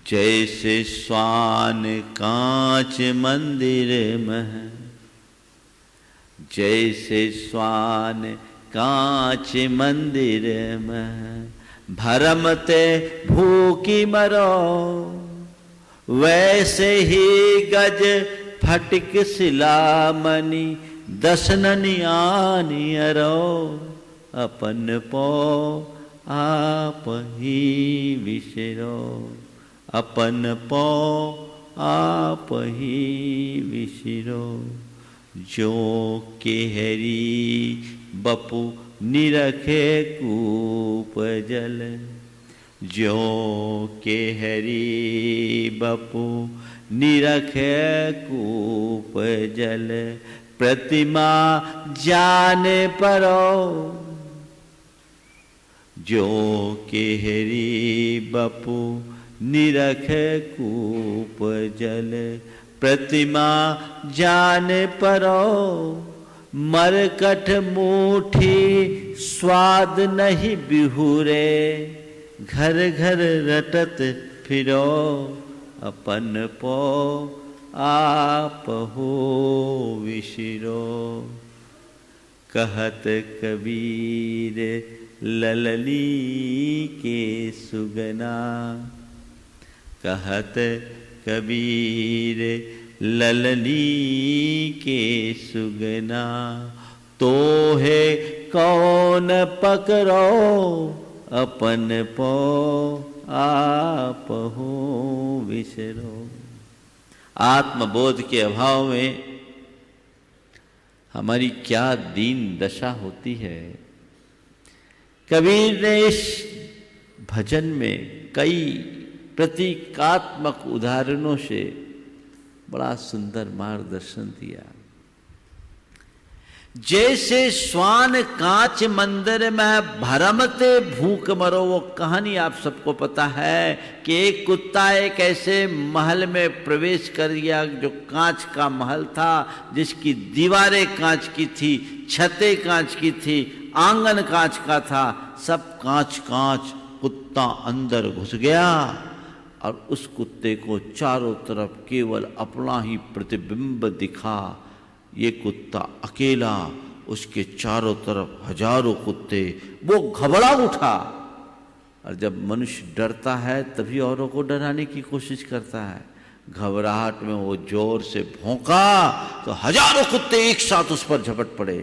जैसे स्वान कांच मंदिर में, जैसे स्वान कांच मंदिर में, भरमते भूखी मरो। वैसे ही गज फटिक सिलामणि दसननि आनियरो। अपन पो आप ही विसरो, अपन पो आप ही विसरो। जो केहरी बपु निरखे कूप जल, जो केहरी बपु निरखे कूप जल। प्रतिमा जाने परो, जो केहरी बपु निरखे कूप जल। प्रतिमा जाने परो, मरकट मूठी स्वाद नहीं बिहुरे। घर घर रटत फिरो, अपन पो आप हो विसरो। कहत कबीर ललनी के सुगना, कहत कबीर ललनी के सुगना। तो है कौन पकड़ो, अपन पो आप हो विसरो। आत्मबोध के अभाव में हमारी क्या दीन दशा होती है। कबीर ने इस भजन में कई प्रतीकात्मक उदाहरणों से बड़ा सुंदर मार्गदर्शन दिया। जैसे श्वान कांच मंदिर में भरमते भूख मरो, वो कहानी आप सबको पता है कि एक कुत्ता एक ऐसे महल में प्रवेश कर गया जो कांच का महल था, जिसकी दीवारें कांच की थी, छतें कांच की थी, आंगन कांच का था, सब कांच कांच। कुत्ता अंदर घुस गया और उस कुत्ते को चारों तरफ केवल अपना ही प्रतिबिंब दिखा। ये कुत्ता अकेला, उसके चारों तरफ हजारों कुत्ते। वो घबरा उठा। और जब मनुष्य डरता है तभी औरों को डराने की कोशिश करता है। घबराहट में वो जोर से भौंका तो हजारों कुत्ते एक साथ उस पर झपट पड़े।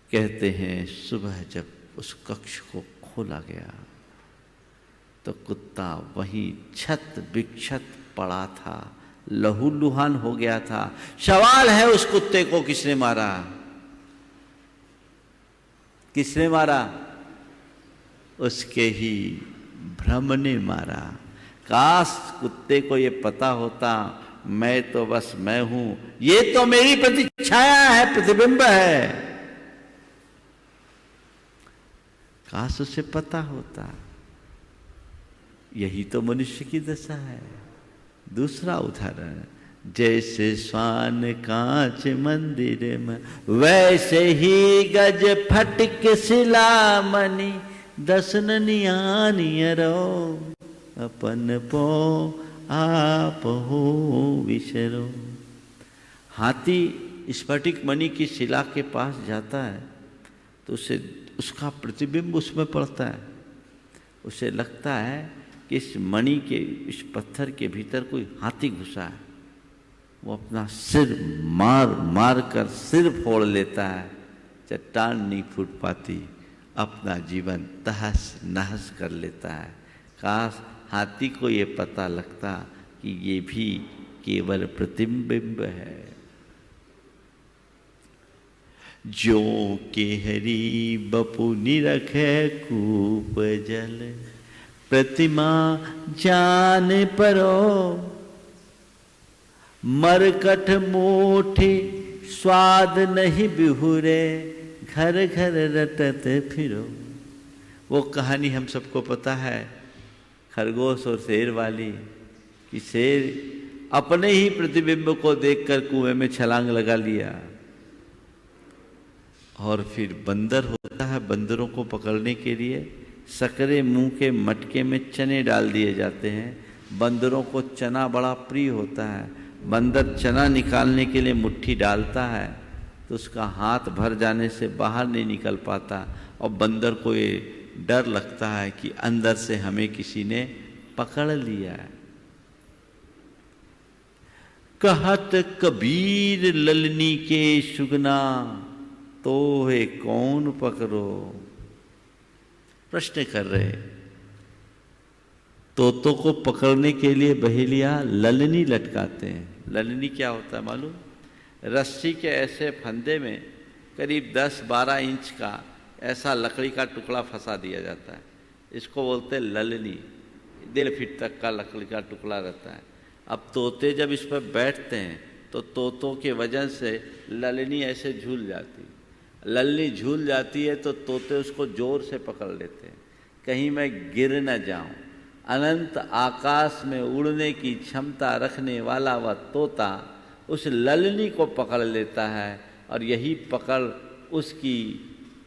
कहते हैं सुबह जब उस कक्ष को खोला गया तो कुत्ता वहीं छत बिक्षत पड़ा था, लहूलुहान हो गया था। सवाल है उस कुत्ते को किसने मारा? किसने मारा? उसके ही भ्रम ने मारा। काश कुत्ते को ये पता होता मैं तो बस मैं हूं, ये तो मेरी प्रतिछाया है, प्रतिबिंब है। काश उसे पता होता। यही तो मनुष्य की दशा है। दूसरा उदाहरण, जैसे श्वान कांच मंदिर में, वैसे ही गज फटक शिलामणि, दसन नियानियरो अपन पो आप हो विशरो। हाथी स्फटिक मणि की शिला के पास जाता है तो उसे उसका प्रतिबिंब उसमें पड़ता है। उसे लगता है कि इस मणि के, इस पत्थर के भीतर कोई हाथी घुसा है। वो अपना सिर मार मार कर सिर फोड़ लेता है, चट्टान नहीं फूट पाती, अपना जीवन तहस नहस कर लेता है। काश हाथी को ये पता लगता कि ये भी केवल प्रतिबिंब है। जो के हरी बपु निरखे कूप जल, प्रतिमा जान परो, मरकट मोठे स्वाद नहीं बिहुरे, घर घर रटत फिरो। वो कहानी हम सबको पता है, खरगोश और शेर वाली, कि शेर अपने ही प्रतिबिंब को देखकर कुएं में छलांग लगा लिया। और फिर बंदर होता है, बंदरों को पकड़ने के लिए सकरे मुंह के मटके में चने डाल दिए जाते हैं। बंदरों को चना बड़ा प्रिय होता है। बंदर चना निकालने के लिए मुट्ठी डालता है तो उसका हाथ भर जाने से बाहर नहीं निकल पाता, और बंदर को ये डर लगता है कि अंदर से हमें किसी ने पकड़ लिया है। कहत कबीर ललनी के सुगना, तो है कौन पकड़ो। प्रश्न कर रहे, तोतों को पकड़ने के लिए बहेलियां ललनी लटकाते हैं। ललनी क्या होता है मालूम? रस्सी के ऐसे फंदे में करीब 10-12 इंच का ऐसा लकड़ी का टुकड़ा फंसा दिया जाता है। इसको बोलते हैं ललनी। 1.5 फीट तक का लकड़ी का टुकड़ा रहता है। अब तोते जब इस पर बैठते हैं तो तोतों के वजन से ललनी ऐसे झूल जाती। ललनी झूल जाती है तो तोते उसको जोर से पकड़ लेते हैं, कहीं मैं गिर न जाऊं। अनंत आकाश में उड़ने की क्षमता रखने वाला वह तोता उस ललनी को पकड़ लेता है, और यही पकड़ उसकी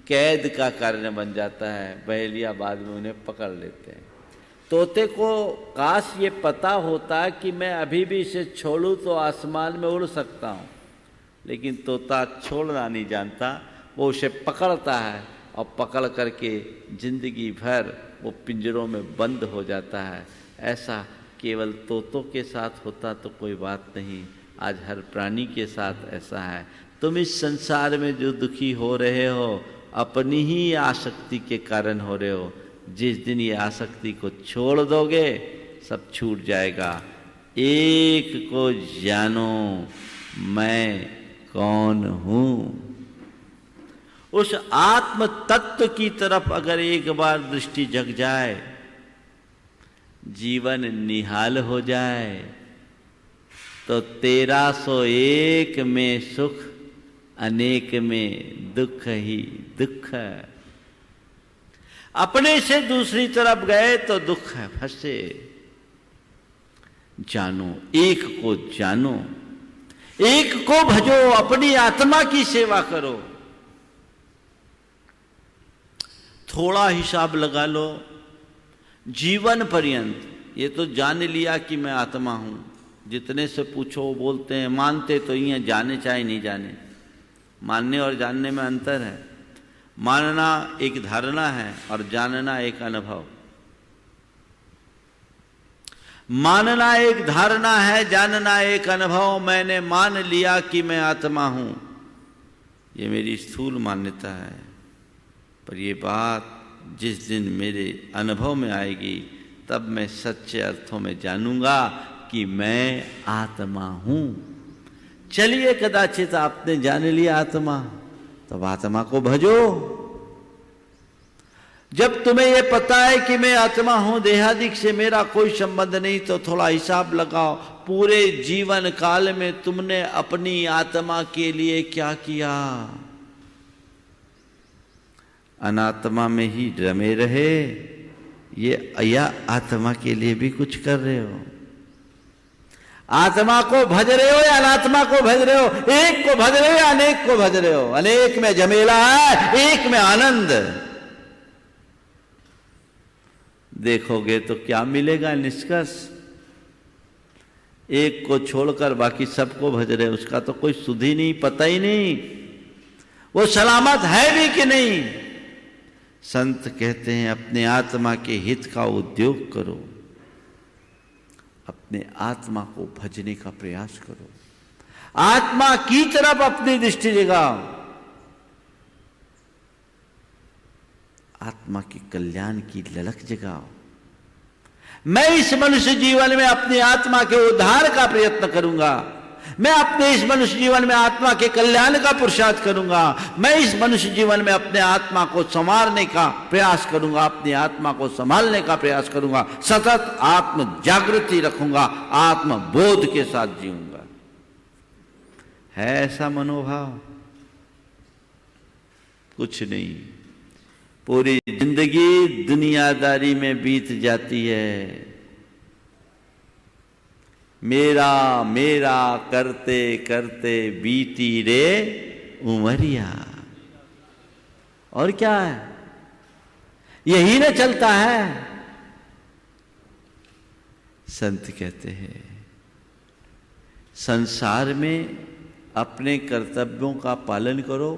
कैद का कारण बन जाता है। बहेलिया बाद में उन्हें पकड़ लेते हैं। तोते को काश ये पता होता कि मैं अभी भी इसे छोड़ूं तो आसमान में उड़ सकता हूँ, लेकिन तोता छोड़ना नहीं जानता। वो उसे पकड़ता है और पकड़ करके जिंदगी भर वो पिंजरों में बंद हो जाता है। ऐसा केवल तोतों के साथ होता तो कोई बात नहीं, आज हर प्राणी के साथ ऐसा है। तुम इस संसार में जो दुखी हो रहे हो अपनी ही आसक्ति के कारण हो रहे हो। जिस दिन ये आसक्ति को छोड़ दोगे सब छूट जाएगा। एक को जानो मैं कौन हूँ। उस आत्म तत्व की तरफ अगर एक बार दृष्टि जग जाए, जीवन निहाल हो जाए, तो 1301 में सुख, अनेक में दुख ही दुख। अपने से दूसरी तरफ गए तो दुख है, फंसे। जानो, एक को जानो, एक को भजो, अपनी आत्मा की सेवा करो। थोड़ा हिसाब लगा लो, जीवन पर्यंत ये तो जान लिया कि मैं आत्मा हूं। जितने से पूछो वो बोलते हैं, मानते तो ये जाने चाहे नहीं जाने। मानने और जानने में अंतर है। मानना एक धारणा है और जानना एक अनुभव। मानना एक धारणा है, जानना एक अनुभव। मैंने मान लिया कि मैं आत्मा हूं, ये मेरी स्थूल मान्यता है। पर ये बात जिस दिन मेरे अनुभव में आएगी, तब मैं सच्चे अर्थों में जानूंगा कि मैं आत्मा हूं। चलिए, कदाचित आपने जान लिया आत्मा, तब आत्मा को भजो। जब तुम्हें यह पता है कि मैं आत्मा हूं, देहादिक से मेरा कोई संबंध नहीं, तो थोड़ा हिसाब लगाओ, पूरे जीवन काल में तुमने अपनी आत्मा के लिए क्या किया? अनात्मा में ही रमे रहे, ये या आत्मा के लिए भी कुछ कर रहे हो? आत्मा को भज रहे हो या अनात्मा को भज रहे हो? एक को भज रहे हो या अनेक को भज रहे हो? अनेक में झमेला है, एक में आनंद। देखोगे तो क्या मिलेगा निष्कर्ष? एक को छोड़कर बाकी सबको भज रहे, उसका तो कोई सुध ही नहीं, पता ही नहीं वो सलामत है भी कि नहीं। संत कहते हैं, अपने आत्मा के हित का उद्योग करो, अपने आत्मा को भजने का प्रयास करो, आत्मा की तरफ अपनी दृष्टि जगाओ, आत्मा के कल्याण की ललक जगाओ। मैं इस मनुष्य जीवन में अपनी आत्मा के उद्धार का प्रयत्न करूंगा, मैं अपने इस मनुष्य जीवन में आत्मा के कल्याण का पुरुषार्थ करूंगा, मैं इस मनुष्य जीवन में अपने आत्मा को संवारने का प्रयास करूंगा, अपनी आत्मा को संभालने का प्रयास करूंगा, सतत आत्म जागृति रखूंगा, आत्म बोध के साथ जीऊंगा। है ऐसा मनोभाव? कुछ नहीं, पूरी जिंदगी दुनियादारी में बीत जाती है। मेरा मेरा करते करते बीती रे उमरिया। और क्या है? यही न चलता है। संत कहते हैं, संसार में अपने कर्तव्यों का पालन करो,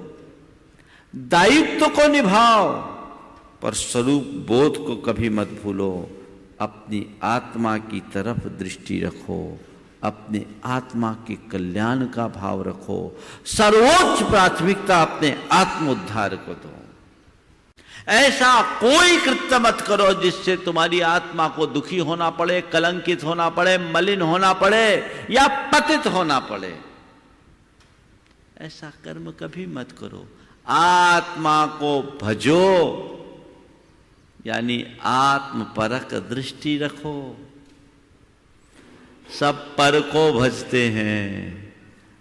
दायित्व को निभाओ, पर स्वरूप बोध को कभी मत भूलो। अपनी आत्मा की तरफ दृष्टि रखो, अपने आत्मा के कल्याण का भाव रखो, सर्वोच्च प्राथमिकता अपने आत्मोद्धार को दो। ऐसा कोई कृत्य मत करो जिससे तुम्हारी आत्मा को दुखी होना पड़े, कलंकित होना पड़े, मलिन होना पड़े या पतित होना पड़े। ऐसा कर्म कभी मत करो। आत्मा को भजो, यानी आत्मपरक दृष्टि रखो। सब पर को भजते हैं,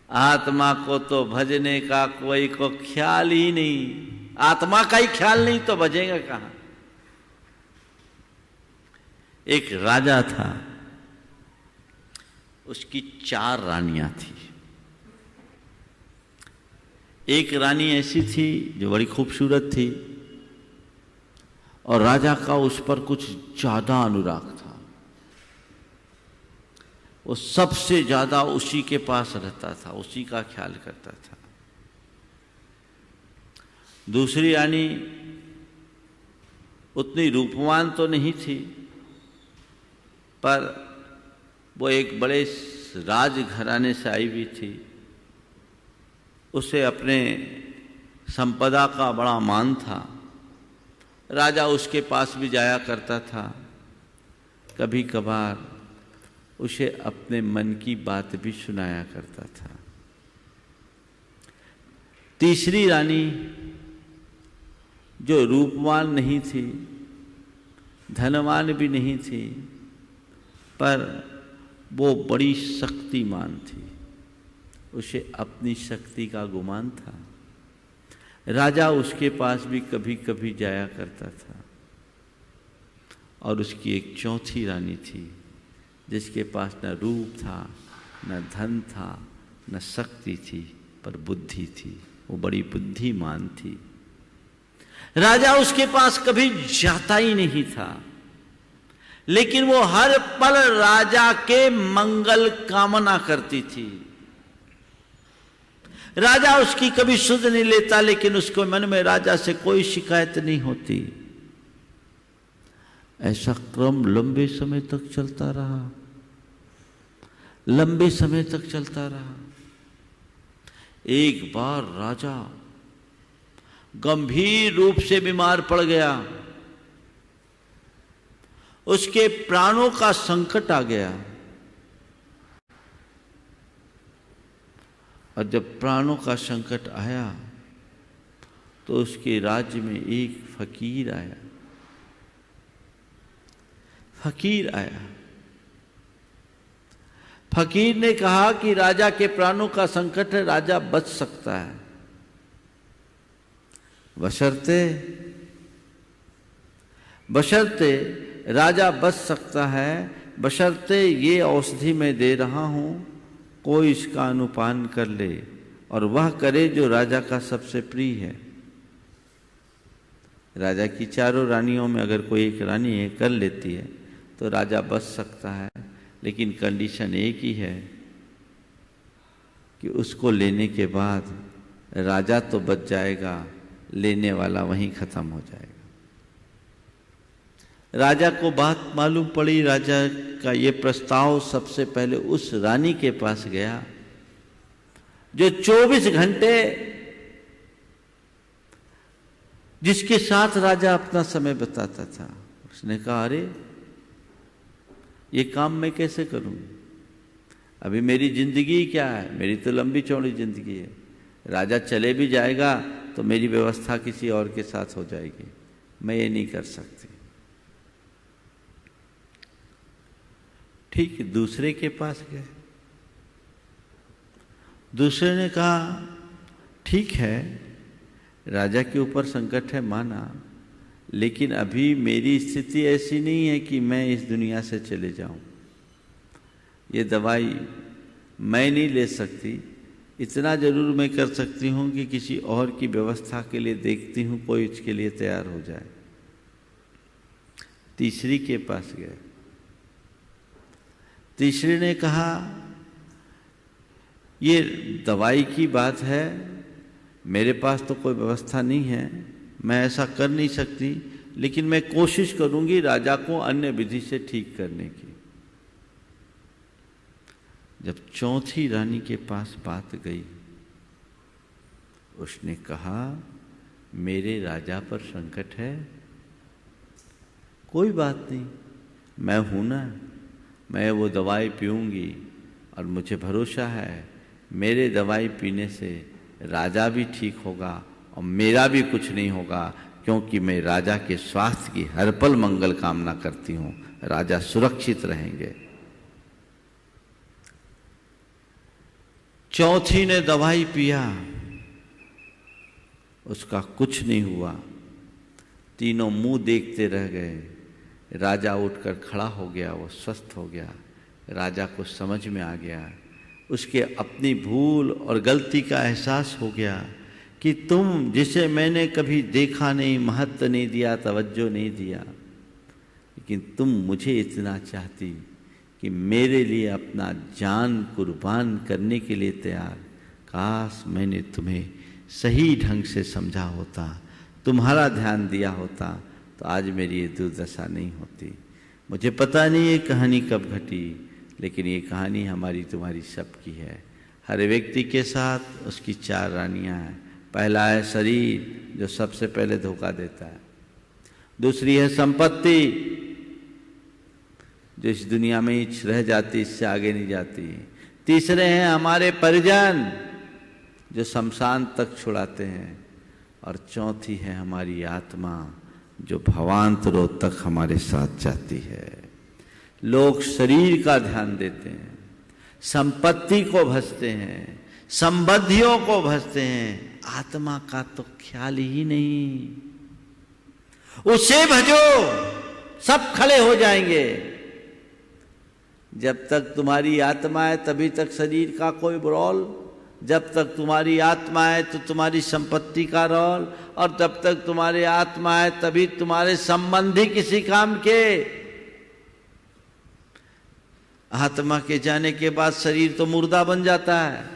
आत्मा को तो भजने का कोई को ख्याल ही नहीं। आत्मा का ही ख्याल नहीं तो भजेगा कहां? एक राजा था, उसकी 4 रानियां थी। एक रानी ऐसी थी जो बड़ी खूबसूरत थी और राजा का उस पर कुछ ज्यादा अनुराग था। वो सबसे ज्यादा उसी के पास रहता था, उसी का ख्याल करता था। दूसरी रानी उतनी रूपवान तो नहीं थी, पर वो एक बड़े राजघराने से आई हुई थी। उसे अपने संपदा का बड़ा मान था। राजा उसके पास भी जाया करता था। कभी कभार उसे अपने मन की बात भी सुनाया करता था। तीसरी रानी जो रूपवान नहीं थी, धनवान भी नहीं थी, पर वो बड़ी शक्तिमान थी। उसे अपनी शक्ति का गुमान था। राजा उसके पास भी कभी कभी जाया करता था। और उसकी एक चौथी रानी थी जिसके पास न रूप था, न धन था, न शक्ति थी, पर बुद्धि थी। वो बड़ी बुद्धिमान थी। राजा उसके पास कभी जाता ही नहीं था, लेकिन वो हर पल राजा के मंगल कामना करती थी। राजा उसकी कभी सुध नहीं लेता, लेकिन उसको मन में राजा से कोई शिकायत नहीं होती। ऐसा क्रम लंबे समय तक चलता रहा, लंबे समय तक चलता रहा। एक बार राजा गंभीर रूप से बीमार पड़ गया। उसके प्राणों का संकट आ गया। और जब प्राणों का संकट आया तो उसके राज्य में एक फकीर आया। फकीर ने कहा कि राजा के प्राणों का संकट है, राजा बच सकता है, बशर्ते राजा बच सकता है, बशर्ते ये औषधि मैं दे रहा हूं, कोई इसका अनुपान कर ले और वह करे जो राजा का सबसे प्रिय है। राजा की चारों रानियों में अगर कोई एक रानी है कर लेती है तो राजा बच सकता है, लेकिन कंडीशन एक ही है कि उसको लेने के बाद राजा तो बच जाएगा, लेने वाला वहीं खत्म हो जाएगा। राजा को बात मालूम पड़ी। राजा का ये प्रस्ताव सबसे पहले उस रानी के पास गया जो 24 घंटे जिसके साथ राजा अपना समय बिताता था। उसने कहा, अरे ये काम मैं कैसे करूं? अभी मेरी जिंदगी क्या है? मेरी तो लंबी चौड़ी जिंदगी है। राजा चले भी जाएगा तो मेरी व्यवस्था किसी और के साथ हो जाएगी, मैं ये नहीं कर सकती। ठीक, दूसरे के पास गए। दूसरे ने कहा, ठीक है राजा के ऊपर संकट है माना, लेकिन अभी मेरी स्थिति ऐसी नहीं है कि मैं इस दुनिया से चले जाऊं। ये दवाई मैं नहीं ले सकती, इतना जरूर मैं कर सकती हूं कि किसी और की व्यवस्था के लिए देखती हूं, कोई इसके लिए तैयार हो जाए। तीसरी के पास गए। तीसरे ने कहा, ये दवाई की बात है, मेरे पास तो कोई व्यवस्था नहीं है, मैं ऐसा कर नहीं सकती, लेकिन मैं कोशिश करूंगी राजा को अन्य विधि से ठीक करने की। जब चौथी रानी के पास बात गई, उसने कहा, मेरे राजा पर संकट है, कोई बात नहीं, मैं हूं ना, मैं वो दवाई पीऊंगी और मुझे भरोसा है मेरे दवाई पीने से राजा भी ठीक होगा और मेरा भी कुछ नहीं होगा, क्योंकि मैं राजा के स्वास्थ्य की हर पल मंगल कामना करती हूं, राजा सुरक्षित रहेंगे। चौथी ने दवाई पिया, उसका कुछ नहीं हुआ। तीनों मुंह देखते रह गए। राजा उठकर खड़ा हो गया, वो स्वस्थ हो गया। राजा को समझ में आ गया, उसके अपनी भूल और गलती का एहसास हो गया कि तुम जिसे मैंने कभी देखा नहीं, महत्व नहीं दिया, तवज्जो नहीं दिया, लेकिन तुम मुझे इतना चाहती कि मेरे लिए अपना जान कुर्बान करने के लिए तैयार। काश मैंने तुम्हें सही ढंग से समझा होता, तुम्हारा ध्यान दिया होता, तो आज मेरी ये दुर्दशा नहीं होती। मुझे पता नहीं ये कहानी कब घटी, लेकिन ये कहानी हमारी तुम्हारी सबकी है। हर व्यक्ति के साथ उसकी 4 रानियां हैं। पहला है शरीर, जो सबसे पहले धोखा देता है। दूसरी है संपत्ति, जो इस दुनिया में ही रह जाती, इससे आगे नहीं जाती। तीसरे हैं हमारे परिजन, जो शमशान तक छुड़ाते हैं। और चौथी है हमारी आत्मा, जो भवांतरों तक हमारे साथ जाती है। लोग शरीर का ध्यान देते हैं, संपत्ति को भजते हैं, संबंधियों को भजते हैं, आत्मा का तो ख्याल ही नहीं। उसे भजो, सब खड़े हो जाएंगे। जब तक तुम्हारी आत्मा है तभी तक शरीर का कोई रोल, जब तक तुम्हारी आत्मा है तो तुम्हारी संपत्ति का रोल, और जब तक तुम्हारी आत्मा है तभी तुम्हारे संबंधी किसी काम के। आत्मा के जाने के बाद शरीर तो मुर्दा बन जाता है,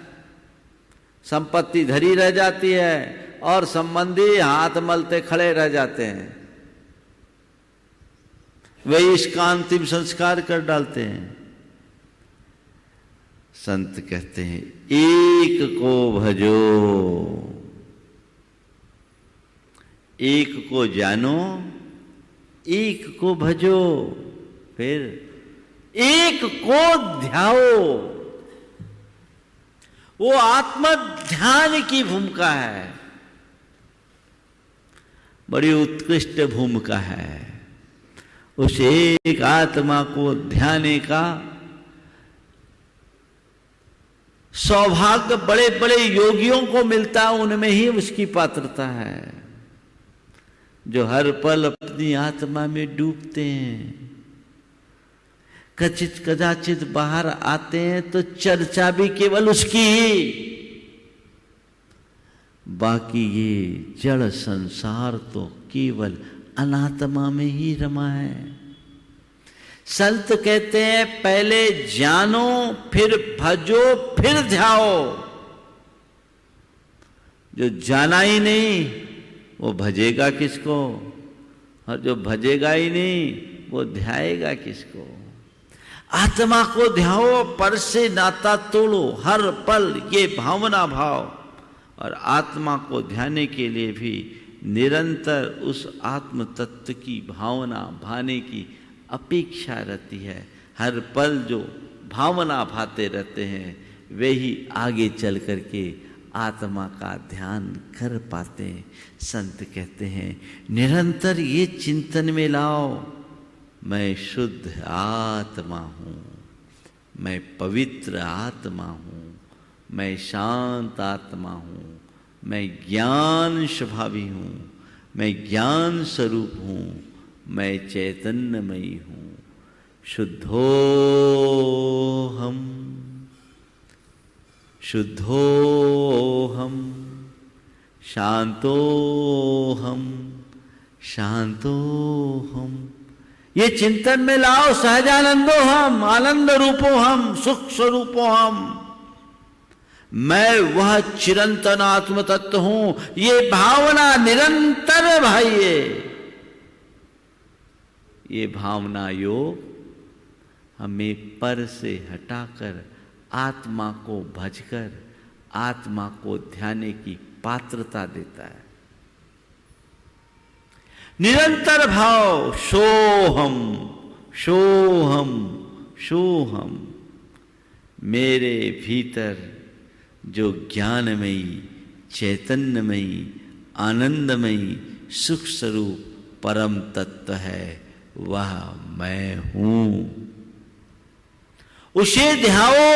संपत्ति धरी रह जाती है और संबंधी हाथ मलते खड़े रह जाते हैं। वही इसका अंतिम संस्कार कर डालते हैं। संत कहते हैं एक को भजो, एक को जानो, एक को भजो, फिर एक को ध्याओ। वो आत्म ध्यान की भूमिका है, बड़ी उत्कृष्ट भूमिका है। उस एक आत्मा को ध्याने का सौभाग्य बड़े बड़े योगियों को मिलता है, उनमें ही उसकी पात्रता है, जो हर पल अपनी आत्मा में डूबते हैं। कचित कदाचित बाहर आते हैं तो चर्चा भी केवल उसकी ही, बाकी ये जड़ संसार तो केवल अनात्मा में ही रमा है। संत कहते हैं पहले जानो, फिर भजो, फिर ध्याओ। जो जाना ही नहीं वो भजेगा किसको, और जो भजेगा ही नहीं वो ध्याएगा किसको। आत्मा को ध्याओ, पर से नाता तोड़ो, हर पल ये भावना भाव। और आत्मा को ध्याने के लिए भी निरंतर उस आत्म तत्व की भावना भाने की अपेक्षा रहती है। हर पल जो भावना भाते रहते हैं वे ही आगे चल करके आत्मा का ध्यान कर पाते हैं। संत कहते हैं निरंतर ये चिंतन में लाओ, मैं शुद्ध आत्मा हूँ, मैं पवित्र आत्मा हूँ, मैं शांत आत्मा हूँ, मैं ज्ञान स्वभावी हूँ, मैं ज्ञान स्वरूप हूँ, मैं चैतन्यमयी हूँ। शुद्धोहम शुद्धोहम शांतोहम शांतोहम। ये चिंतन में लाओ, सहजानंदो हम, आनंद रूपो हम, सुख स्वरूपो हम। मैं वह चिरंतन आत्म तत्व हूं। ये भावना निरंतर भाइये, ये भावना योग हमें पर से हटाकर आत्मा को भजकर आत्मा को ध्याने की पात्रता देता है। निरंतर भाव सोहम सोहम सोहम। मेरे भीतर जो ज्ञानमयी चैतन्यमयी आनंदमयी सुख स्वरूप परम तत्व है वह मैं हूं। उसे ध्याओ,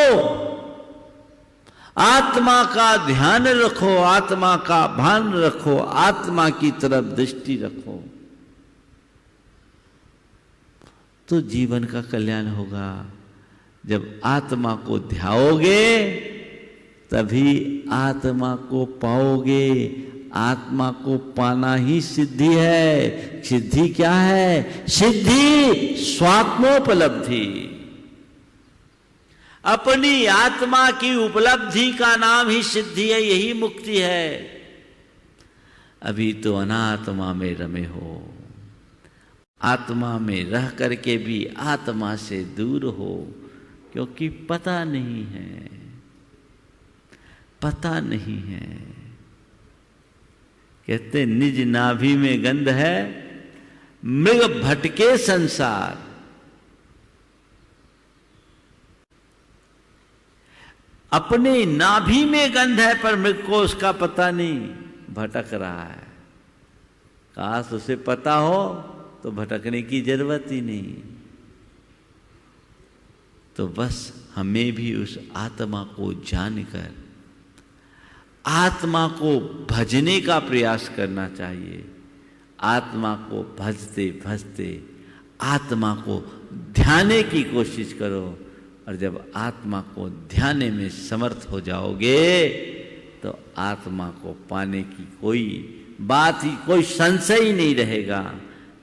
आत्मा का ध्यान रखो, आत्मा का भान रखो, आत्मा की तरफ दृष्टि रखो, तो जीवन का कल्याण होगा। जब आत्मा को ध्याओगे तभी आत्मा को पाओगे। आत्मा को पाना ही सिद्धि है। सिद्धि क्या है? सिद्धि स्वात्मोपलब्धि। अपनी आत्मा की उपलब्धि का नाम ही सिद्धि है, यही मुक्ति है। अभी तो अनात्मा में रमे हो, आत्मा में रह करके भी आत्मा से दूर हो, क्योंकि पता नहीं है, पता नहीं है। कहते निज नाभि में गंध है, मृग भटके संसार। अपने नाभि में गंध है पर मृग को उसका पता नहीं, भटक रहा है। काश उसे पता हो तो भटकने की जरूरत ही नहीं। तो बस हमें भी उस आत्मा को जानकर आत्मा को भजने का प्रयास करना चाहिए। आत्मा को भजते भजते आत्मा को ध्याने की कोशिश करो, और जब आत्मा को ध्याने में समर्थ हो जाओगे तो आत्मा को पाने की कोई बात ही, कोई संशय ही नहीं रहेगा।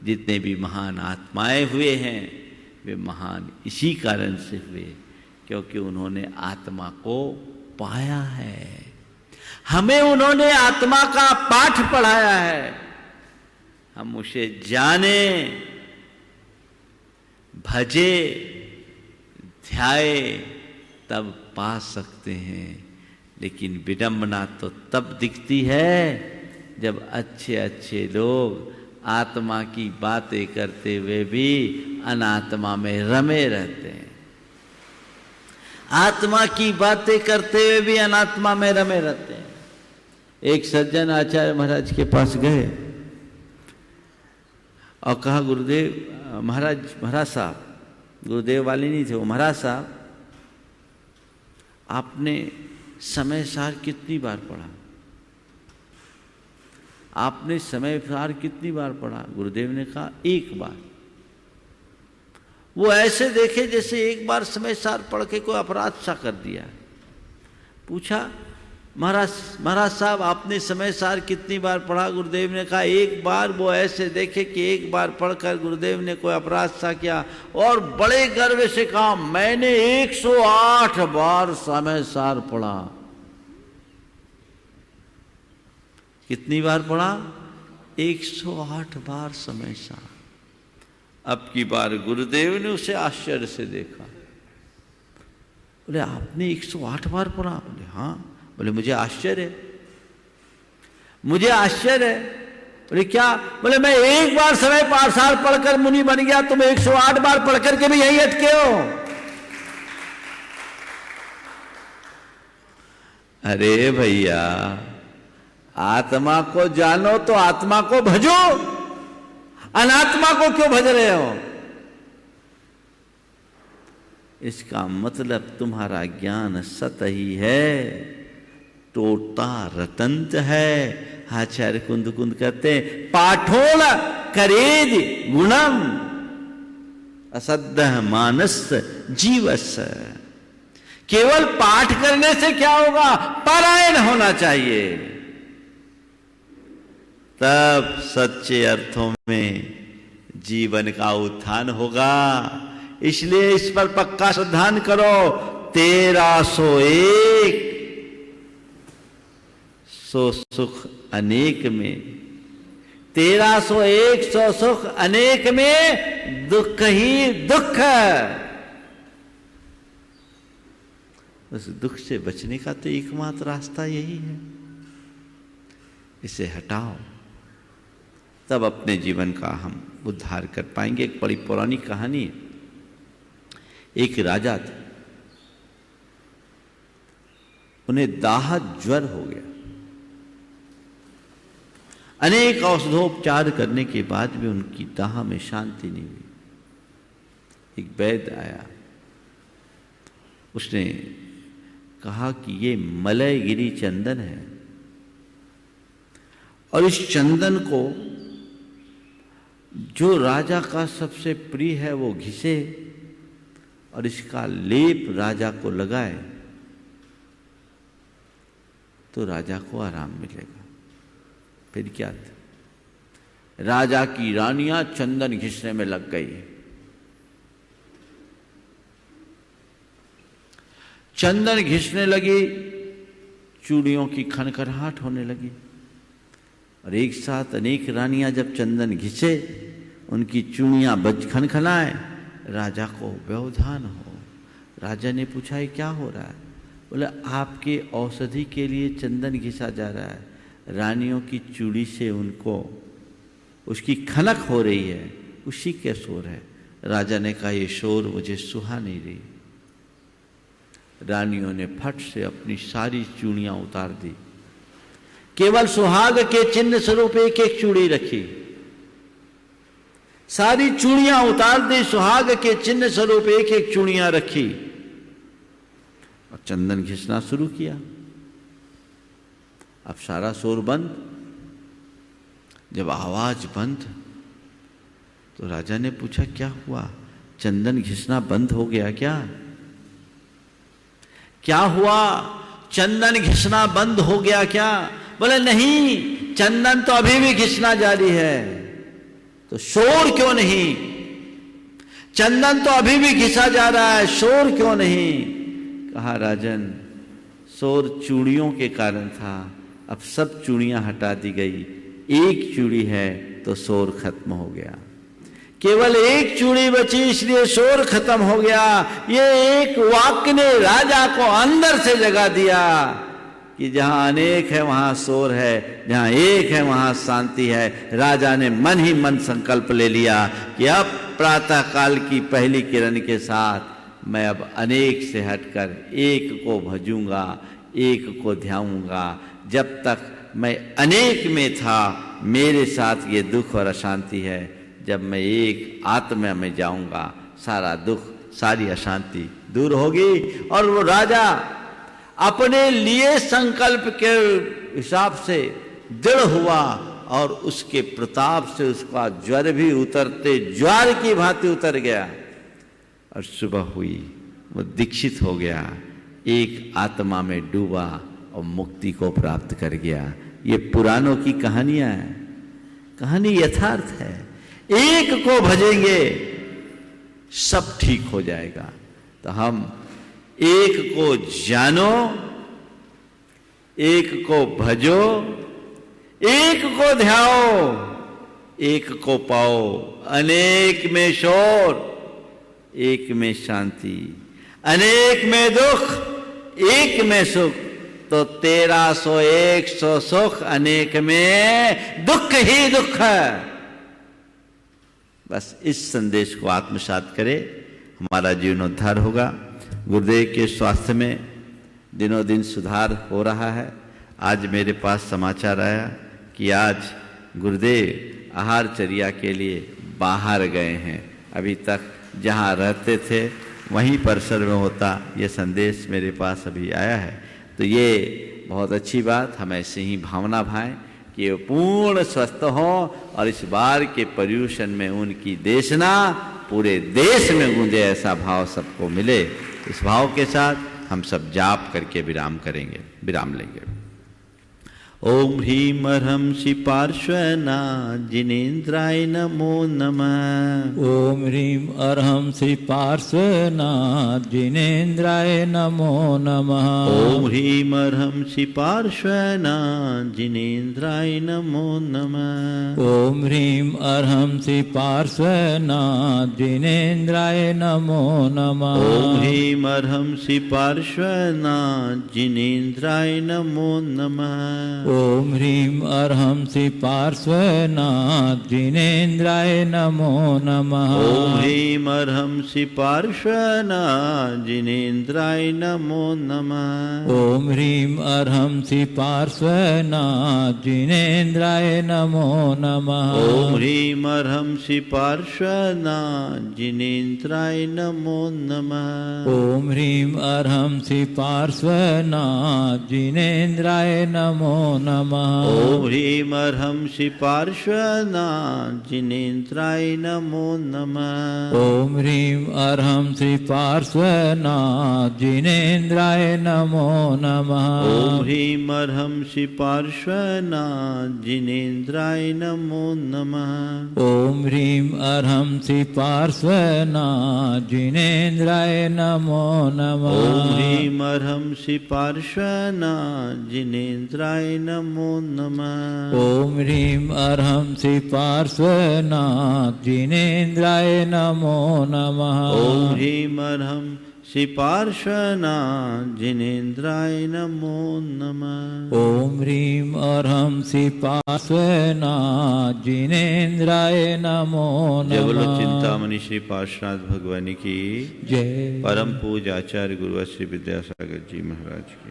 जितने भी महान आत्माएं हुए हैं वे महान इसी कारण से हुए क्योंकि उन्होंने आत्मा को पाया है। हमें उन्होंने आत्मा का पाठ पढ़ाया है, हम उसे जाने, भजे, ध्याए, तब पा सकते हैं। लेकिन विडंबना तो तब दिखती है जब अच्छे अच्छे लोग आत्मा की बातें करते हुए भी अनात्मा में रमे रहते हैं। आत्मा की बातें करते हुए भी अनात्मा में रमे रहते हैं। एक सज्जन आचार्य महाराज के पास गए और कहा, गुरुदेव, महाराज साहब, गुरुदेव वाले नहीं थे वो, महाराज साहब, आपने समय सार कितनी बार पढ़ा? आपने समय सार कितनी बार पढ़ा? गुरुदेव ने कहा, एक बार। वो ऐसे देखे जैसे एक बार समय सार पढ़ के कोई अपराध सा कर दिया। पूछा, महाराज साहब, आपने समय सार कितनी बार पढ़ा? गुरुदेव ने कहा, एक बार। वो ऐसे देखे कि एक बार पढ़कर गुरुदेव ने कोई अपराध सा किया और बड़े गर्व से कहा, मैंने 108 बार समय सार पढ़ा। कितनी बार पढ़ा? 108 बार समय सार। अब की बार गुरुदेव ने उसे आश्चर्य से देखा। बोले, आपने 108 बार पढ़ा? बोले, हाँ। बोले, मुझे आश्चर्य है, मुझे आश्चर्य है। बोले, क्या? बोले, मैं एक बार समय सार पढ़कर मुनि बन गया, तुम 108 बार पढ़ करके भी यही अटके हो। अरे भैया, आत्मा को जानो तो आत्मा को भजो, अनात्मा को क्यों भज रहे हो? इसका मतलब तुम्हारा ज्ञान सत ही है, टोटा रतंत है। आचार्य कुंद कहते हैं, पाठोल करेद गुणम असद्ध मानस जीवस। केवल पाठ करने से क्या होगा? पारायण होना चाहिए, तब सच्चे अर्थों में जीवन का उत्थान होगा। इसलिए इस पर पक्का श्रद्धान करो। 1301 सो सुख अनेक में, 1301 सो सुख अनेक में, दुख ही दुख। उस दुख से बचने का तो एकमात्र रास्ता यही है, इसे हटाओ, तब अपने जीवन का हम उद्धार कर पाएंगे। एक बड़ी पौराणिक कहानी है। एक राजा थे, उन्हें दाह ज्वर हो गया। अनेक औषधोपचार करने के बाद भी उनकी दाह में शांति नहीं हुई। एक वैद्य आया, उसने कहा कि ये मलयगिरी चंदन है और इस चंदन को जो राजा का सबसे प्रिय है वो घिसे और इसका लेप राजा को लगाए तो राजा को आराम मिलेगा। फिर क्या था? राजा की रानियां चंदन घिसने में लग गई। चंदन घिसने लगी, चूड़ियों की खनखनाहट होने लगी और एक साथ अनेक रानियां जब चंदन घिसे, उनकी चूड़ियां खनखनाए, राजा को व्यवधान हो। राजा ने पूछा, ये क्या हो रहा है? बोले, आपके औषधि के लिए चंदन घिसा जा रहा है, रानियों की चूड़ी से उनको उसकी खनक हो रही है, उसी के शोर है। राजा ने कहा, ये शोर मुझे सुहा नहीं रही। रानियों ने फट से अपनी सारी चूड़ियां उतार दी, केवल सुहाग के चिन्ह स्वरूप एक एक चूड़ी रखी। सारी चूड़ियां उतार दी, सुहाग के चिन्ह स्वरूप एक एक चूड़ियां रखी और चंदन घिसना शुरू किया। अब सारा शोर बंद। जब आवाज बंद तो राजा ने पूछा, क्या हुआ? चंदन घिसना बंद हो गया क्या? क्या हुआ? चंदन घिसना बंद हो गया क्या? बोले नहीं, चंदन तो अभी भी घिसना जारी है। तो शोर क्यों नहीं? चंदन तो अभी भी घिसा जा रहा है, शोर क्यों नहीं? कहा, राजन, शोर चूड़ियों के कारण था, अब सब चूड़ियां हटा दी गई, एक चूड़ी है तो शोर खत्म हो गया। केवल एक चूड़ी बची, इसलिए शोर खत्म हो गया। ये एक वाक्य ने राजा को अंदर से जगा दिया कि जहां अनेक है वहां शोर है, जहां एक है वहां शांति है। राजा ने मन ही मन संकल्प ले लिया कि अब प्रातः काल की पहली किरण के साथ मैं अब अनेक से हटकर एक को भजूंगा, एक को ध्याऊंगा। जब तक मैं अनेक में था मेरे साथ ये दुख और अशांति है, जब मैं एक आत्मा में जाऊंगा सारा दुख, सारी अशांति दूर होगी। और वो राजा अपने लिए संकल्प के हिसाब से दृढ़ हुआ और उसके प्रताप से उसका ज्वर भी उतरते ज्वार की भांति उतर गया। और सुबह हुई, वो दीक्षित हो गया, एक आत्मा में डूबा और मुक्ति को प्राप्त कर गया। ये पुराणों की कहानियां हैं, कहानी यथार्थ है। एक को भजेंगे सब ठीक हो जाएगा। तो हम एक को जानो, एक को भजो, एक को ध्याओ, एक को पाओ। अनेक में शोर, एक में शांति, अनेक में दुख, एक में सुख। तो 1301 सुख, अनेक में दुख ही दुख है। बस इस संदेश को आत्मसात करें, हमारा जीवनोद्धार होगा। गुरुदेव के स्वास्थ्य में दिनों दिन सुधार हो रहा है। आज मेरे पास समाचार आया कि आज गुरुदेव आहारचर्या के लिए बाहर गए हैं। अभी तक जहां रहते थे वहीं परिसर में होता, ये संदेश मेरे पास अभी आया है। तो ये बहुत अच्छी बात, हम ऐसे ही भावना भाएं कि वो पूर्ण स्वस्थ हों और इस बार के पर्यूषण में उनकी देशना पूरे देश में गूंजे, ऐसा भाव सबको मिले। इस भाव के साथ हम सब जाप करके विराम लेंगे। ओम ह्रीं अर्हंसि पार्श्वनाथ जिनेन्द्राय नमो नमः। ओम ह्रीं अर्हंसि पार्श्वनाथ जिनेन्द्राय नमो नमः। ओम ह्रीं अर्हंसि पार्श्वनाथ जिनेन्द्राय नमो नमः। ओम ह्रीं अर्हंसि पार्श्वनाथ जिनेन्द्राय नमो नमः। ओम ह्रीं अर्हंसि पार्श्वनाथ जिनेन्द्राय नमो नमः। ओम ह्रीं अर्हंसि पार्श्वनाथ जिनेन्द्राय नमो नमः। ओम ह्रीं अर्हंसि पार्श्वनाथ जिनेन्द्राय नमो नमः। ओम ह्रीं अर्हंसि पार्श्वनाथ जिनेन्द्राय नमो नमः। ओम ह्रीं अर्हंसि पार्श्वनाथ जिनेन्द्राय नमो नमः। ओम ह्रीं अर्हंसि पार्श्वनाथ जिनेन्द्राय नमो नमः। ओम ह्रीं अर्हंसि पार्श्वनाथ जिनेन्द्राय नमो नमः। ओम ह्रीं अर्हंसि पार्श्वनाथ जिनेन्द्राय नमो नमः। ओम ह्रीं अर्हंसि पार्श्वनाथ जिनेन्द्राय नमो नमः। ओम ह्रीं अर्हंसि पार्श्वनाथ जिनेन्द्राय नमो नमः। ओम ह्रीं अर्हंसि पार्श्वनाथ जिनेन्द्राय नमो नमः। ओम ह्रीं अर्हंसि पार्श्वनाथ जिनेन्द्राय नमो नमः। ओम ह्रीं अर्हंसि पार्श्वनाथ जिनेन्द्राय नमो नमः। ओम ह्रीं अर्हंसि पार्श्वनाथ जिनेन्द्राय नमो जय बोलो नमः। चिंतामणि श्री पार्श्वनाथ भगवान की जय। परम पूज्य आचार्य गुरुवर श्री विद्यासागर जी महाराज की।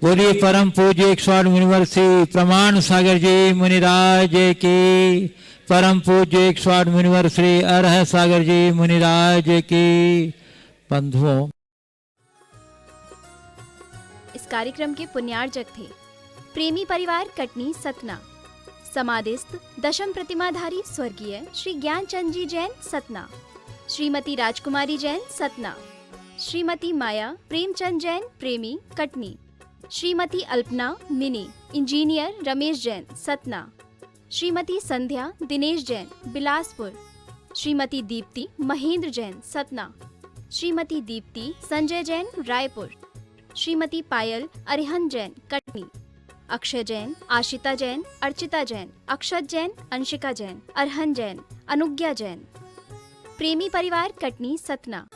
बोलिए परम पूज्य 108 मुनिवर श्री प्रमाण सागर जी मुनिराज की। परम पूज्य 108 मुनिवर श्री अरह सागर जी मुनिराज की। बंधुओं, इस कार्यक्रम के पुण्यार्जक थे प्रेमी परिवार कटनी सतना, समाधिस्थ दशम प्रतिमाधारी स्वर्गीय श्री ज्ञानचंद जी जैन सतना, श्रीमती राजकुमारी जैन सतना, श्रीमती माया प्रेमचंद जैन प्रेमी कटनी, श्रीमती अल्पना मिनी इंजीनियर रमेश जैन सतना, श्रीमती संध्या दिनेश जैन बिलासपुर, श्रीमती दीप्ति महेंद्र जैन सतना, श्रीमती दीप्ति संजय जैन रायपुर, श्रीमती पायल अरिहंत जैन कटनी, अक्षय जैन, आशिता जैन, अर्चिता जैन, अक्षत जैन, अंशिका जैन, अरहन जैन, अनुज्ञा जैन। प्रेमी परिवार कटनी सतना।